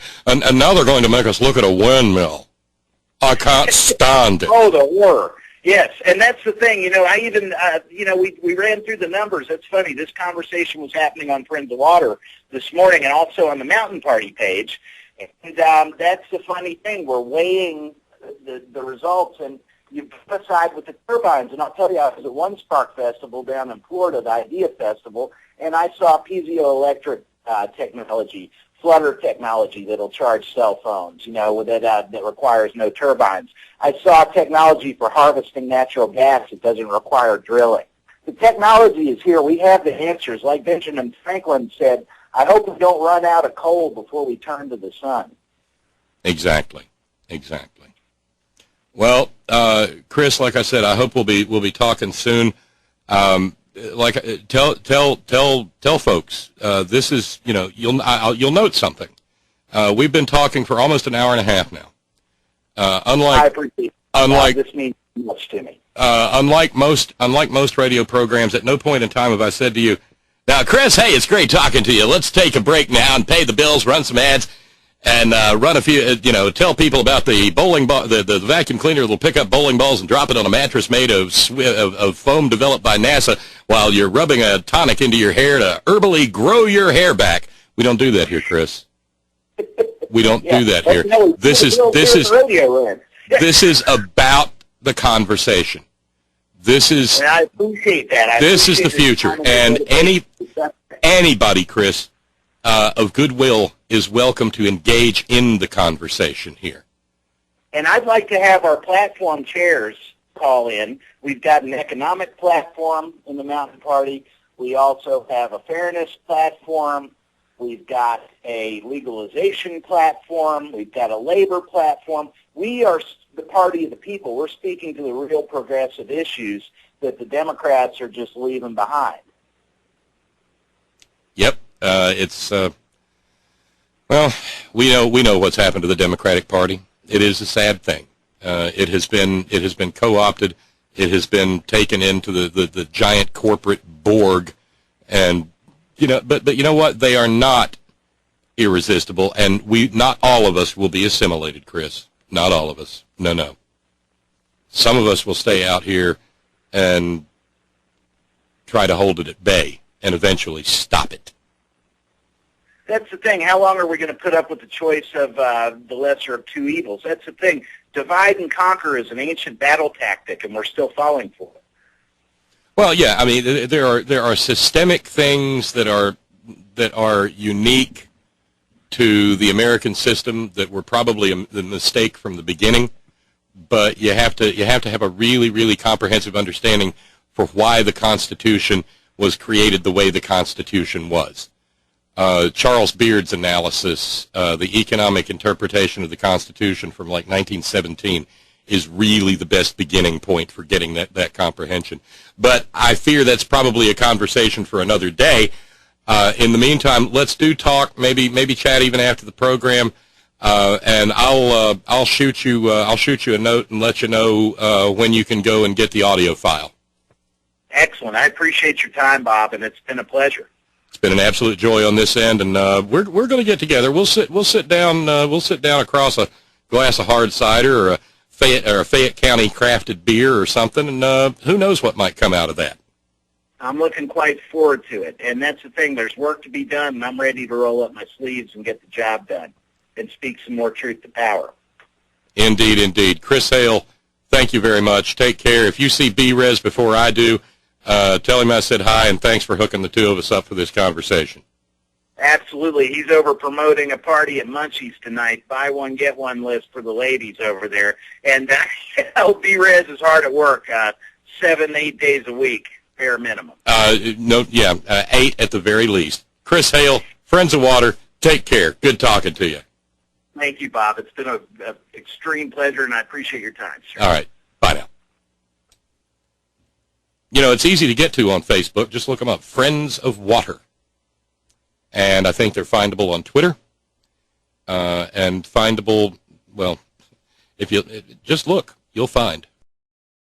now they're going to make us look at a windmill. I can't stand it." Oh, the horror. Yes, and that's the thing. I even, we ran through the numbers. It's funny. This conversation was happening on Friends of Water this morning and also on the Mountain Party page. And that's the funny thing. We're weighing the results, and you put aside with the turbines. And I'll tell you, I was at One Spark Festival down in Florida, the IDEA Festival, and I saw piezoelectric technology, flutter technology that'll charge cell phones, that requires no turbines. I saw technology for harvesting natural gas that doesn't require drilling. The technology is here. We have the answers. Like Benjamin Franklin said, I hope we don't run out of coal before we turn to the sun. Exactly. Well, Chris, like I said, I hope we'll be talking soon. Tell folks, this is, you'll note something. We've been talking for almost an hour and a half now. I appreciate it. this means much to me. Unlike most radio programs, at no point in time have I said to you, "Now, Chris, hey, it's great talking to you. Let's take a break now and pay the bills, run some ads, and run a few, tell people about the bowling ball, the vacuum cleaner that'll pick up bowling balls and drop it on a mattress made of foam developed by NASA while you're rubbing a tonic into your hair to herbally grow your hair back." We don't do that here, Chris. We don't do that here. This is about the conversation. And I appreciate that. This is the future, and anybody, Chris, of goodwill is welcome to engage in the conversation here. And I'd like to have our platform chairs call in. We've got an economic platform in the Mountain Party. We also have a fairness platform. We've got a legalization platform. We've got a labor platform. We are the party of the people. We're speaking to the real progressive issues that the Democrats are just leaving behind. Yep, well, we know what's happened to the Democratic Party. It is a sad thing. It has been co-opted. It has been taken into the giant corporate Borg, and but you know what? They are not irresistible, and not all of us will be assimilated, Chris. Not all of us. No. Some of us will stay out here and try to hold it at bay and eventually stop it. That's the thing. How long are we going to put up with the choice of the lesser of two evils? That's the thing. Divide and conquer is an ancient battle tactic, and we're still falling for it. Well, yeah. I mean, there are systemic things that are unique to the American system that were probably a mistake from the beginning, but you have to have a really, really comprehensive understanding for why the Constitution was created the way the Constitution was. Charles Beard's analysis, the economic interpretation of the Constitution from like 1917, is really the best beginning point for getting that comprehension. But I fear that's probably a conversation for another day. In the meantime, let's do talk. Maybe chat even after the program, and I'll shoot you a note and let you know when you can go and get the audio file. Excellent. I appreciate your time, Bob, and it's been a pleasure. It's been an absolute joy on this end, and we're going to get together. We'll sit down across a glass of hard cider or a Fayette County crafted beer or something, and who knows what might come out of that. I'm looking quite forward to it, and that's the thing. There's work to be done, and I'm ready to roll up my sleeves and get the job done and speak some more truth to power. Indeed, indeed. Chris Hale, thank you very much. Take care. If you see B-Res before I do, tell him I said hi, and thanks for hooking the two of us up for this conversation. Absolutely. He's over promoting a party at Munchie's tonight, buy one, get one list for the ladies over there. And B-Res is hard at work, 7-8 days a week. Bare minimum. 8 at the very least. Chris Hale, Friends of Water, take care. Good talking to you. Thank you, Bob. It's been an extreme pleasure, and I appreciate your time, sir. All right. Bye now. It's easy to get to on Facebook. Just look them up, Friends of Water. And I think they're findable on Twitter. And findable, well, if you just look, you'll find.